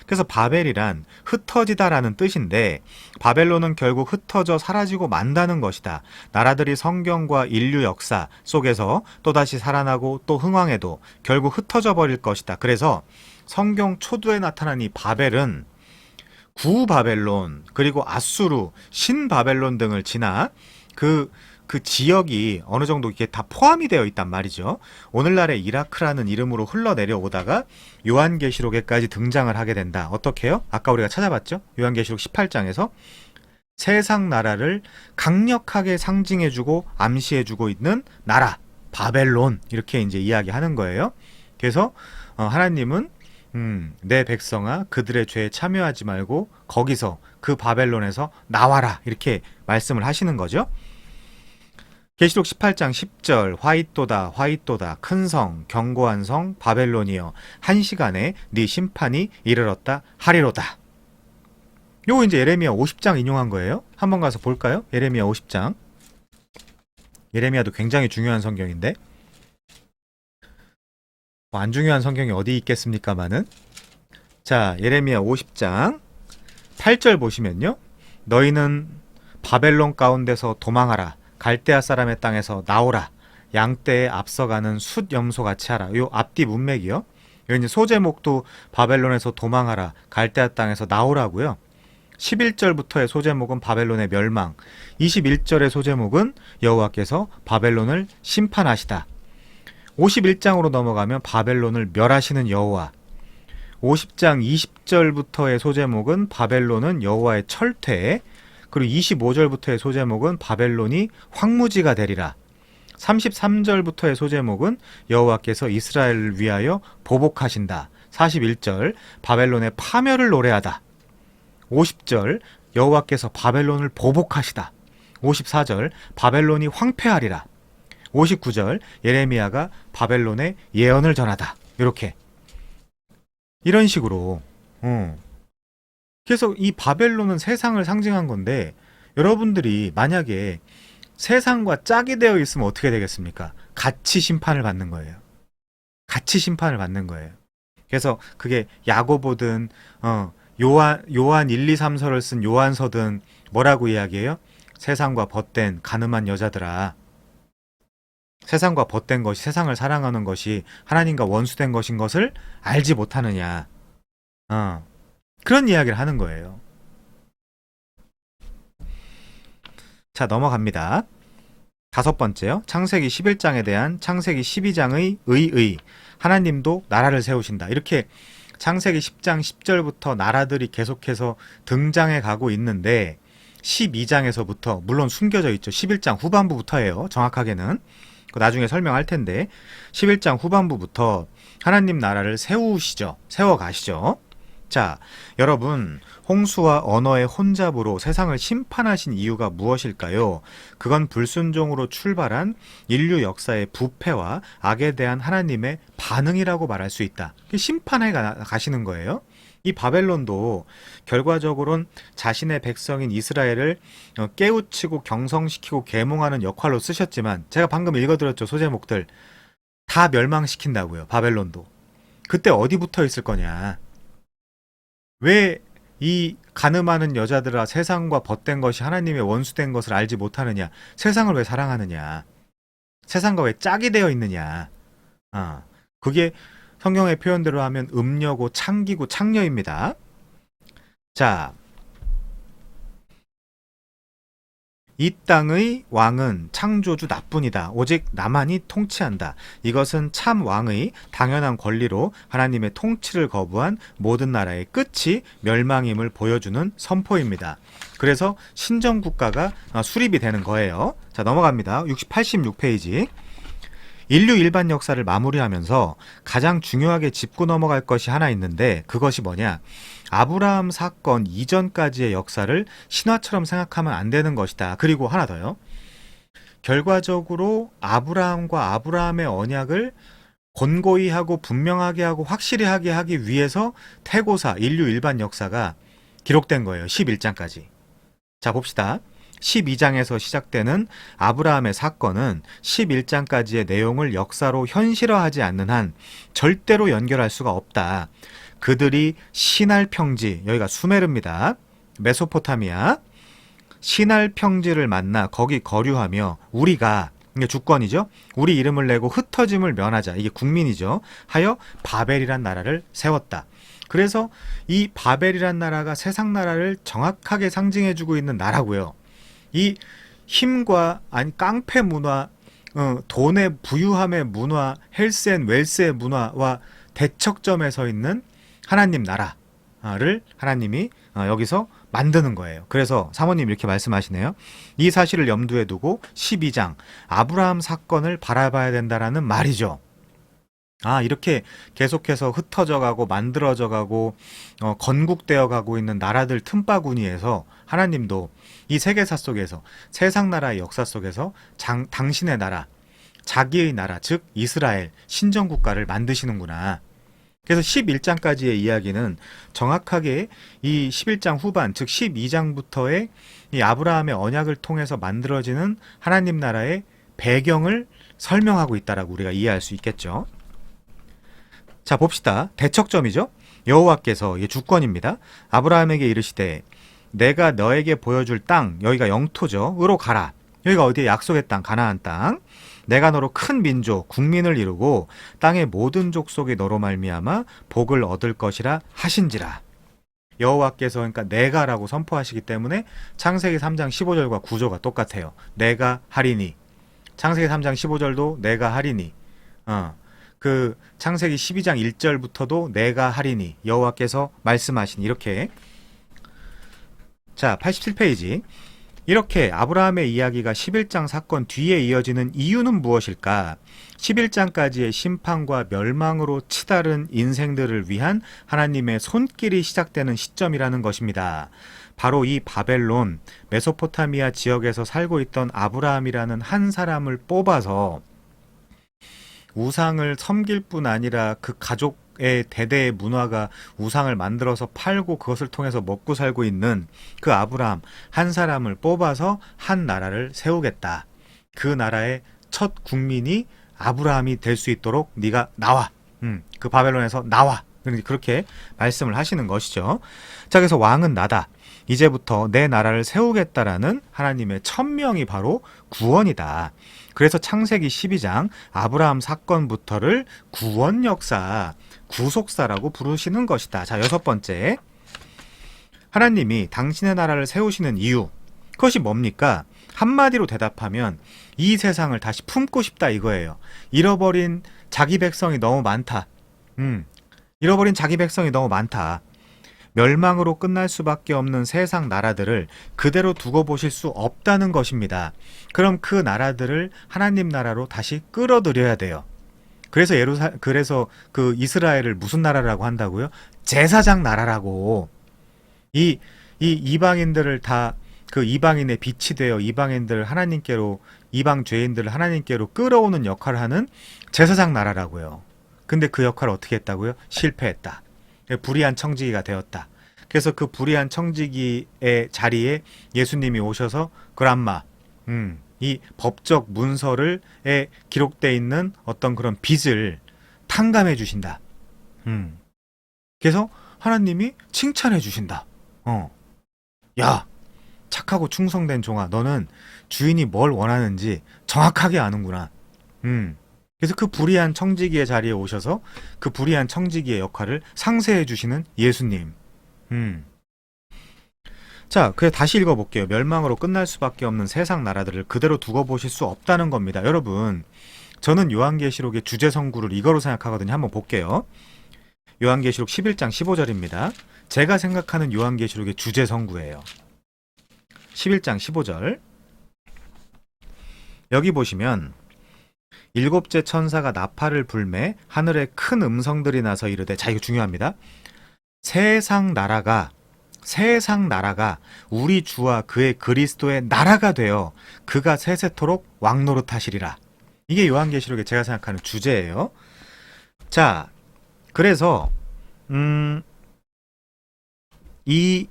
그래서 바벨이란 흩어지다라는 뜻인데 바벨론은 결국 흩어져 사라지고 만다는 것이다. 나라들이 성경과 인류 역사 속에서 또다시 살아나고 또 흥왕해도 결국 흩어져 버릴 것이다. 그래서 성경 초두에 나타난 이 바벨은 구바벨론 그리고 아수르, 신바벨론 등을 지나 그 지역이 어느 정도 이렇게 다 포함이 되어 있단 말이죠. 오늘날의 이라크라는 이름으로 흘러내려오다가 요한계시록에까지 등장을 하게 된다. 어떻게 해요? 아까 우리가 찾아봤죠? 요한계시록 18장에서 세상 나라를 강력하게 상징해주고 암시해주고 있는 나라, 바벨론 이렇게 이제 이야기하는 거예요. 그래서 하나님은 내 백성아 그들의 죄에 참여하지 말고 거기서 그 바벨론에서 나와라 이렇게 말씀을 하시는 거죠. 계시록 18장 10절 화잇도다 화잇도다 큰 성 견고한 성 바벨론이여 한 시간에 네 심판이 이르렀다 하리로다. 요거 이제 예레미야 50장 인용한 거예요. 한번 가서 볼까요? 예레미야 50장. 예레미야도 굉장히 중요한 성경인데 안 중요한 성경이 어디 있겠습니까마는. 자, 예레미야 50장 8절 보시면요. 너희는 바벨론 가운데서 도망하라. 갈대아 사람의 땅에서 나오라. 양떼에 앞서가는 숫염소 같이 하라. 요 앞뒤 문맥이요. 요 이제 소제목도 바벨론에서 도망하라. 갈대아 땅에서 나오라고요. 11절부터의 소제목은 바벨론의 멸망. 21절의 소제목은 여호와께서 바벨론을 심판하시다. 51장으로 넘어가면 바벨론을 멸하시는 여호와. 50장 20절부터의 소제목은 바벨론은 여호와의 철퇴. 그리고 25절부터의 소제목은 바벨론이 황무지가 되리라. 33절부터의 소제목은 여호와께서 이스라엘을 위하여 보복하신다. 41절 바벨론의 파멸을 노래하다. 50절 여호와께서 바벨론을 보복하시다. 54절 바벨론이 황폐하리라. 59절 예레미야가 바벨론의 예언을 전하다. 이렇게 이런 식으로 그래서 이 바벨론은 세상을 상징한 건데 여러분들이 만약에 세상과 짝이 되어 있으면 어떻게 되겠습니까? 같이 심판을 받는 거예요. 같이 심판을 받는 거예요. 그래서 그게 야고보든 요한 1, 2, 3서를 쓴 요한서든 뭐라고 이야기해요? 세상과 벗된 가늠한 여자들아. 세상과 벗된 것이 세상을 사랑하는 것이 하나님과 원수된 것인 것을 알지 못하느냐. 어, 그런 이야기를 하는 거예요. 자, 넘어갑니다. 다섯 번째요. 창세기 11장에 대한 창세기 12장의 의의. 하나님도 나라를 세우신다. 이렇게 창세기 10장 10절부터 나라들이 계속해서 등장해 가고 있는데 12장에서부터 물론 숨겨져 있죠. 11장 후반부부터예요. 정확하게는. 나중에 설명할 텐데 11장 후반부부터 하나님 나라를 세우시죠. 세워가시죠. 자, 여러분, 홍수와 언어의 혼잡으로 세상을 심판하신 이유가 무엇일까요? 그건 불순종으로 출발한 인류 역사의 부패와 악에 대한 하나님의 반응이라고 말할 수 있다. 심판해 가시는 거예요. 이 바벨론도 결과적으로는 자신의 백성인 이스라엘을 깨우치고 경성시키고 계몽하는 역할로 쓰셨지만 제가 방금 읽어드렸죠. 소제목들 다 멸망시킨다고요. 바벨론도. 그때 어디 붙어 있을 거냐. 왜 이 가늠하는 여자들아 세상과 벗된 것이 하나님의 원수된 것을 알지 못하느냐. 세상을 왜 사랑하느냐. 세상과 왜 짝이 되어 있느냐. 그게 성경의 표현대로 하면 음녀고 창기고 창녀입니다. 자, 이 땅의 왕은 창조주 나뿐이다. 오직 나만이 통치한다. 이것은 참 왕의 당연한 권리로 하나님의 통치를 거부한 모든 나라의 끝이 멸망임을 보여주는 선포입니다. 그래서 신정국가가 수립이 되는 거예요. 자, 넘어갑니다. 86페이지. 인류 일반 역사를 마무리하면서 가장 중요하게 짚고 넘어갈 것이 하나 있는데 그것이 뭐냐? 아브라함 사건 이전까지의 역사를 신화처럼 생각하면 안 되는 것이다. 그리고 하나 더요. 결과적으로 아브라함과 아브라함의 언약을 곤고히 하고 분명하게 하고 확실히 하게 하기 위해서 태고사, 인류 일반 역사가 기록된 거예요. 11장까지. 자, 봅시다. 12장에서 시작되는 아브라함의 사건은 11장까지의 내용을 역사로 현실화하지 않는 한 절대로 연결할 수가 없다. 그들이 시날 평지, 여기가 수메르입니다. 메소포타미아. 시날 평지를 만나 거기 거류하며 우리가, 이게 주권이죠. 우리 이름을 내고 흩어짐을 면하자. 이게 국민이죠. 하여 바벨이란 나라를 세웠다. 그래서 이 바벨이란 나라가 세상 나라를 정확하게 상징해주고 있는 나라고요. 이 힘과 깡패 문화, 돈의 부유함의 문화, 헬스 앤 웰스의 문화와 대척점에 서 있는 하나님 나라를 하나님이 여기서 만드는 거예요. 그래서 사모님 이렇게 말씀하시네요. 이 사실을 염두에 두고 12장 아브라함 사건을 바라봐야 된다라는 말이죠. 이렇게 계속해서 흩어져 가고 만들어져 가고 건국되어 가고 있는 나라들 틈바구니에서 하나님도 이 세계사 속에서 세상 나라의 역사 속에서 당신의 나라, 자기의 나라, 즉 이스라엘 신정국가를 만드시는구나. 그래서 11장까지의 이야기는 정확하게 이 11장 후반, 즉 12장부터의 이 아브라함의 언약을 통해서 만들어지는 하나님 나라의 배경을 설명하고 있다라고 우리가 이해할 수 있겠죠. 자, 봅시다. 대척점이죠. 여호와께서, 이게 주권입니다. 아브라함에게 이르시되 내가 너에게 보여줄 땅, 여기가 영토죠. 으로 가라. 여기가 어디에 약속의 땅, 가나안 땅. 내가 너로 큰 민족, 국민을 이루고 땅의 모든 족속이 너로 말미암아 복을 얻을 것이라 하신지라. 여호와께서, 그러니까 내가라고 선포하시기 때문에 창세기 3장 15절과 구조가 똑같아요. 내가 하리니. 창세기 3장 15절도 내가 하리니. 그 창세기 12장 1절부터도 내가 하리니 여호와께서 말씀하시니. 이렇게. 자, 87페이지. 이렇게 아브라함의 이야기가 11장 사건 뒤에 이어지는 이유는 무엇일까? 11장까지의 심판과 멸망으로 치달은 인생들을 위한 하나님의 손길이 시작되는 시점이라는 것입니다. 바로 이 바벨론, 메소포타미아 지역에서 살고 있던 아브라함이라는 한 사람을 뽑아서 우상을 섬길 뿐 아니라 그 가족의 대대의 문화가 우상을 만들어서 팔고 그것을 통해서 먹고 살고 있는 그 아브라함 한 사람을 뽑아서 한 나라를 세우겠다. 그 나라의 첫 국민이 아브라함이 될 수 있도록 네가 나와. 그 바벨론에서 나와. 그렇게 말씀을 하시는 것이죠. 자, 그래서 왕은 나다. 이제부터 내 나라를 세우겠다라는 하나님의 천명이 바로 구원이다. 그래서 창세기 12장 아브라함 사건부터를 구원 역사, 구속사라고 부르시는 것이다. 자, 여섯 번째. 하나님이 당신의 나라를 세우시는 이유. 그것이 뭡니까? 한마디로 대답하면 이 세상을 다시 품고 싶다 이거예요. 잃어버린 자기 백성이 너무 많다. 잃어버린 자기 백성이 너무 많다. 멸망으로 끝날 수밖에 없는 세상 나라들을 그대로 두고 보실 수 없다는 것입니다. 그럼 그 나라들을 하나님 나라로 다시 끌어들여야 돼요. 그래서 그 이스라엘을 무슨 나라라고 한다고요? 제사장 나라라고. 이 이방인들을 다 그 이방인의 빛이 되어 이방인들을 하나님께로, 이방 죄인들을 하나님께로 끌어오는 역할을 하는 제사장 나라라고요. 근데 그 역할을 어떻게 했다고요? 실패했다. 불의한 청지기가 되었다. 그래서 그 불의한 청지기의 자리에 예수님이 오셔서 그람마, 이 법적 문서에 기록되어 있는 어떤 그런 빚을 탕감해 주신다. 그래서 하나님이 칭찬해 주신다. 야, 착하고 충성된 종아, 너는 주인이 뭘 원하는지 정확하게 아는구나. 그래서 그 불의한 청지기의 자리에 오셔서 그 불의한 청지기의 역할을 상세해 주시는 예수님. 자, 그래서 다시 읽어볼게요. 멸망으로 끝날 수밖에 없는 세상 나라들을 그대로 두고 보실 수 없다는 겁니다. 여러분, 저는 요한계시록의 주제 성구를 이거로 생각하거든요. 한번 볼게요. 요한계시록 11장 15절입니다. 제가 생각하는 요한계시록의 주제 성구예요. 11장 15절. 여기 보시면 일곱째 천사가 나팔을 불매 하늘에 큰 음성들이 나서 이르되, 자, 이거 중요합니다. 세상 나라가 우리 주와 그의 그리스도의 나라가 되어 그가 세세토록 왕노릇하시리라. 이게 요한계시록에 제가 생각하는 주제예요. 자, 그래서 이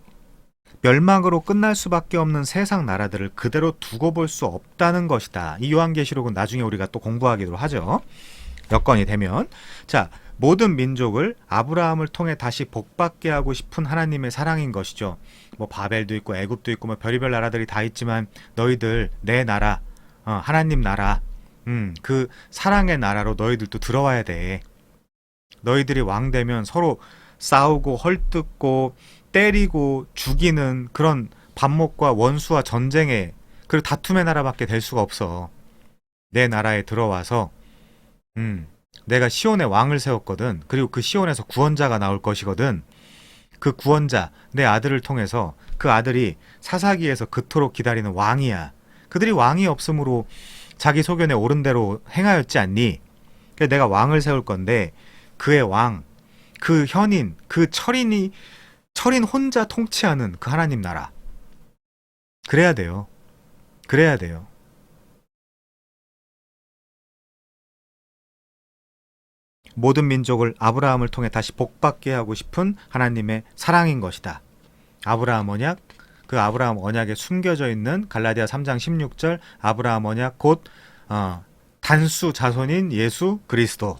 멸망으로 끝날 수밖에 없는 세상 나라들을 그대로 두고 볼 수 없다는 것이다. 이 요한계시록은 나중에 우리가 또 공부하기로 하죠. 여건이 되면. 자, 모든 민족을 아브라함을 통해 다시 복받게 하고 싶은 하나님의 사랑인 것이죠. 뭐 바벨도 있고 애굽도 있고 뭐 별의별 나라들이 다 있지만 너희들 내 나라, 하나님 나라, 그 사랑의 나라로 너희들도 들어와야 돼. 너희들이 왕 되면 서로 싸우고 헐뜯고 때리고 죽이는 그런 반목과 원수와 전쟁의, 그리고 다툼의 나라밖에 될 수가 없어. 내 나라에 들어와서 내가 시온에 왕을 세웠거든. 그리고 그 시온에서 구원자가 나올 것이거든. 그 구원자, 내 아들을 통해서 그 아들이 사사기에서 그토록 기다리는 왕이야. 그들이 왕이 없으므로 자기 소견에 옳은 대로 행하였지 않니? 그래서 내가 왕을 세울 건데 그의 왕, 그 현인, 그 철인 혼자 통치하는 그 하나님 나라. 그래야 돼요. 그래야 돼요. 모든 민족을 아브라함을 통해 다시 복받게 하고 싶은 하나님의 사랑인 것이다. 아브라함 언약, 그 아브라함 언약에 숨겨져 있는 갈라디아 3장 16절 아브라함 언약 곧 단수 자손인 예수 그리스도.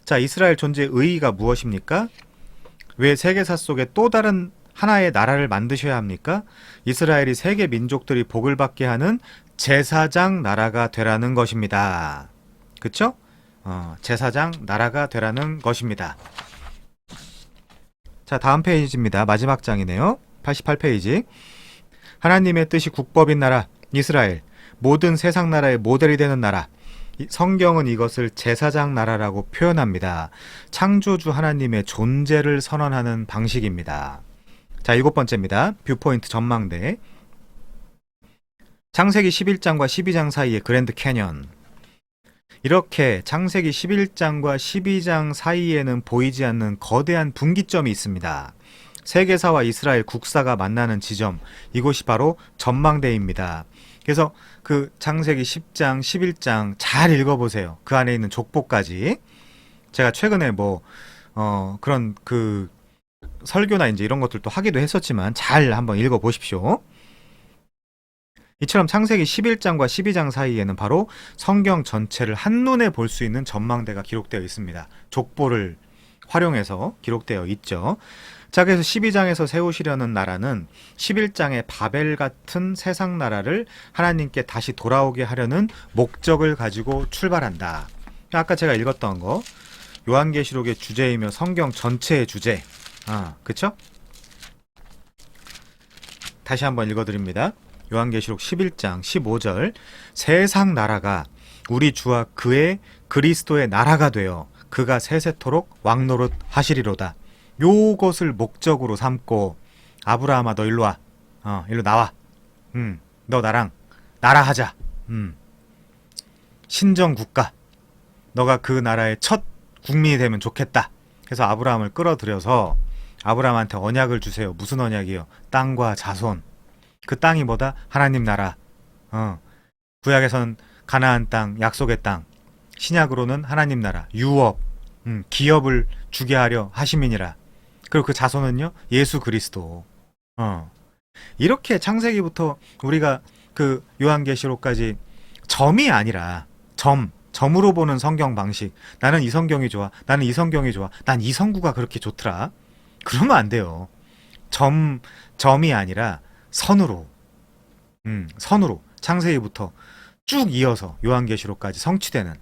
자, 이스라엘 존재의 의의가 무엇입니까? 왜 세계사 속에 또 다른 하나의 나라를 만드셔야 합니까? 이스라엘이 세계 민족들이 복을 받게 하는 제사장 나라가 되라는 것입니다. 그쵸? 제사장 나라가 되라는 것입니다. 자, 다음 페이지입니다. 마지막 장이네요. 88페이지. 하나님의 뜻이 국법인 나라 이스라엘, 모든 세상 나라의 모델이 되는 나라. 성경은 이것을 제사장 나라라고 표현합니다. 창조주 하나님의 존재를 선언하는 방식입니다. 자, 7번째입니다. 뷰포인트 전망대. 창세기 11장과 12장 사이의 그랜드 캐년. 이렇게 창세기 11장과 12장 사이에는 보이지 않는 거대한 분기점이 있습니다. 세계사와 이스라엘 국사가 만나는 지점, 이곳이 바로 전망대입니다. 그래서 그 창세기 10장, 11장 잘 읽어보세요. 그 안에 있는 족보까지. 제가 최근에 그런 그 설교나 이제 이런 것들도 하기도 했었지만 잘 한번 읽어보십시오. 이처럼 창세기 11장과 12장 사이에는 바로 성경 전체를 한눈에 볼 수 있는 전망대가 기록되어 있습니다. 족보를 활용해서 기록되어 있죠. 자, 그래서 12장에서 세우시려는 나라는 11장의 바벨 같은 세상 나라를 하나님께 다시 돌아오게 하려는 목적을 가지고 출발한다. 아까 제가 읽었던 거 요한계시록의 주제이며 성경 전체의 주제. 그쵸? 다시 한번 읽어드립니다. 요한계시록 11장 15절 세상 나라가 우리 주와 그의 그리스도의 나라가 되어 그가 세세토록 왕노릇 하시리로다. 요것을 목적으로 삼고 아브라함아 너 일로 와. 일로 나와. 너 나랑 나라 하자. 신정 국가. 너가 그 나라의 첫 국민이 되면 좋겠다. 그래서 아브라함을 끌어들여서 아브라함한테 언약을 주세요. 무슨 언약이요? 땅과 자손. 그 땅이 뭐다? 하나님 나라. 구약에선 가나안 땅, 약속의 땅. 신약으로는 하나님 나라, 유업, 기업을 주게 하려 하심이니라. 그리고 그 자손은요, 예수 그리스도. 이렇게 창세기부터 우리가 그 요한계시록까지 점이 아니라 점으로 보는 성경 방식. 나는 이 성경이 좋아. 나는 이 성경이 좋아. 난 이 성구가 그렇게 좋더라. 그러면 안 돼요. 점이 아니라 선으로. 선으로 창세기부터 쭉 이어서 요한계시록까지 성취되는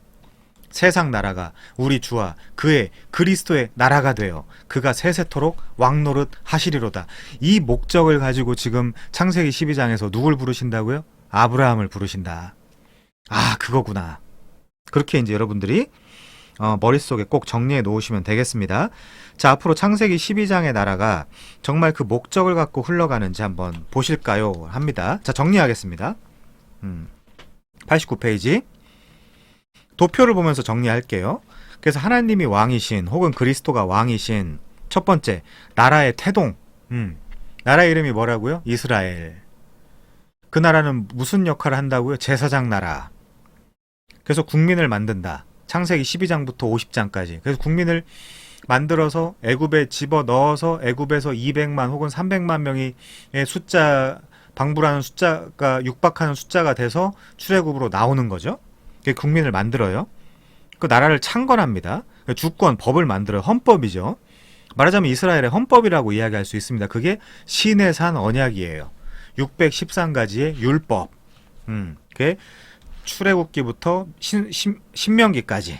세상 나라가 우리 주와 그의 그리스도의 나라가 되어 그가 세세토록 왕노릇 하시리로다. 이 목적을 가지고 지금 창세기 12장에서 누굴 부르신다고요? 아브라함을 부르신다. 그거구나. 그렇게 이제 여러분들이 머릿속에 꼭 정리해 놓으시면 되겠습니다. 자, 앞으로 창세기 12장의 나라가 정말 그 목적을 갖고 흘러가는지 한번 보실까요? 합니다. 자, 정리하겠습니다. 89페이지. 도표를 보면서 정리할게요. 그래서 하나님이 왕이신 혹은 그리스도가 왕이신 첫 번째, 나라의 태동. 나라 이름이 뭐라고요? 이스라엘. 그 나라는 무슨 역할을 한다고요? 제사장 나라. 그래서 국민을 만든다. 창세기 12장부터 50장까지. 그래서 국민을 만들어서 애굽에 집어넣어서 애굽에서 200만 혹은 300만 명이 방불하는 숫자가 육박하는 숫자가 돼서 출애굽으로 나오는 거죠. 국민을 만들어요. 그 나라를 창건합니다. 주권, 법을 만들어요. 헌법이죠. 말하자면 이스라엘의 헌법이라고 이야기할 수 있습니다. 그게 시내산 언약이에요. 613가지의 율법. 그게 출애굽기부터 신명기까지.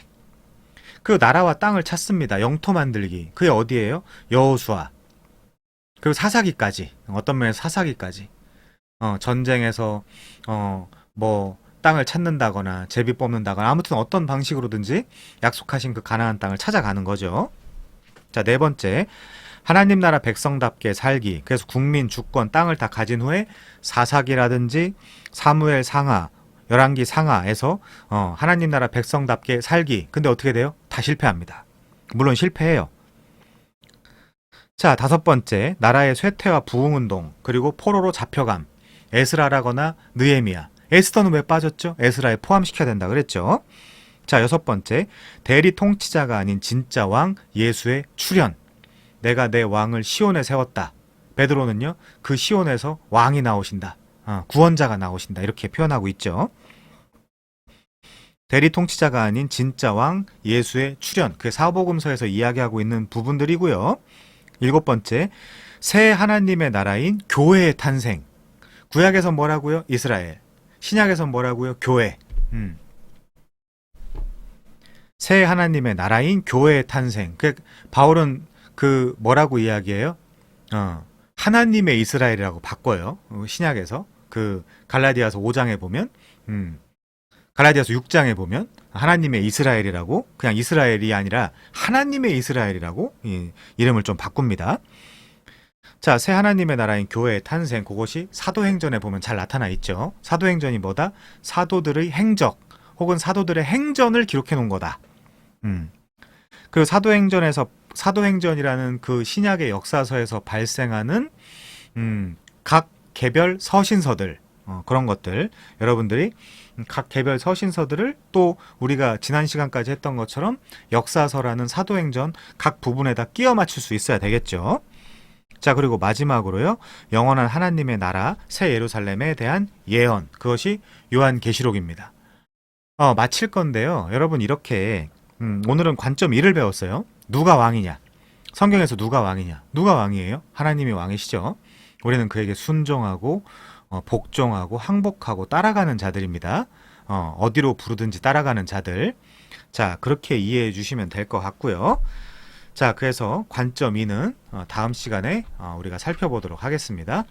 그 나라와 땅을 찾습니다. 영토 만들기. 그게 어디예요? 여호수아. 그리고 사사기까지. 어떤 면에서 사사기까지. 전쟁에서 땅을 찾는다거나 제비 뽑는다거나 아무튼 어떤 방식으로든지 약속하신 그 가나안 땅을 찾아가는 거죠. 자, 네 번째. 하나님 나라 백성답게 살기. 그래서 국민, 주권, 땅을 다 가진 후에 사사기라든지 사무엘 상하, 열왕기 상하에서 하나님 나라 백성답게 살기. 근데 어떻게 돼요? 다 실패합니다. 물론 실패해요. 자, 다섯 번째. 나라의 쇠퇴와 부흥운동, 그리고 포로로 잡혀감. 에스라라거나 느헤미야. 에스더는 왜 빠졌죠? 에스라에 포함시켜야 된다 그랬죠. 자, 여섯 번째. 대리 통치자가 아닌 진짜 왕 예수의 출현. 내가 내 왕을 시온에 세웠다. 베드로는요, 그 시온에서 왕이 나오신다. 구원자가 나오신다. 이렇게 표현하고 있죠. 대리 통치자가 아닌 진짜 왕 예수의 출현. 그게 사복음서에서 이야기하고 있는 부분들이고요. 일곱 번째. 새 하나님의 나라인 교회의 탄생. 구약에선 뭐라고요? 이스라엘. 신약에선 뭐라고요? 교회. 새 하나님의 나라인 교회의 탄생. 바울은 그 뭐라고 이야기해요? 하나님의 이스라엘이라고 바꿔요. 신약에서. 그 갈라디아서 5장에 보면 갈라디아서 6장에 보면 하나님의 이스라엘이라고, 그냥 이스라엘이 아니라 하나님의 이스라엘이라고 이름을 좀 바꿉니다. 자, 새 하나님의 나라인 교회의 탄생, 그것이 사도행전에 보면 잘 나타나 있죠. 사도행전이 뭐다? 사도들의 행적 혹은 사도들의 행전을 기록해 놓은 거다. 그리고 사도행전이라는 그 신약의 역사서에서 발생하는 각 개별 서신서들, 그런 것들, 여러분들이 각 개별 서신서들을 또 우리가 지난 시간까지 했던 것처럼 역사서라는 사도행전 각 부분에다 끼워 맞출 수 있어야 되겠죠. 자, 그리고 마지막으로요, 영원한 하나님의 나라 새 예루살렘에 대한 예언, 그것이 요한계시록입니다. 마칠 건데요, 여러분 이렇게 오늘은 관점 1을 배웠어요. 누가 왕이냐? 성경에서 누가 왕이냐? 누가 왕이에요? 하나님이 왕이시죠. 우리는 그에게 순종하고 복종하고 항복하고 따라가는 자들입니다. 어디로 부르든지 따라가는 자들. 자, 그렇게 이해해 주시면 될 것 같고요. 자, 그래서 관점 2는 다음 시간에 우리가 살펴보도록 하겠습니다.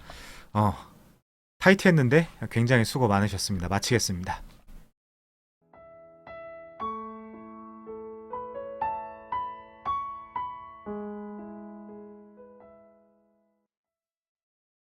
타이트했는데 굉장히 수고 많으셨습니다. 마치겠습니다.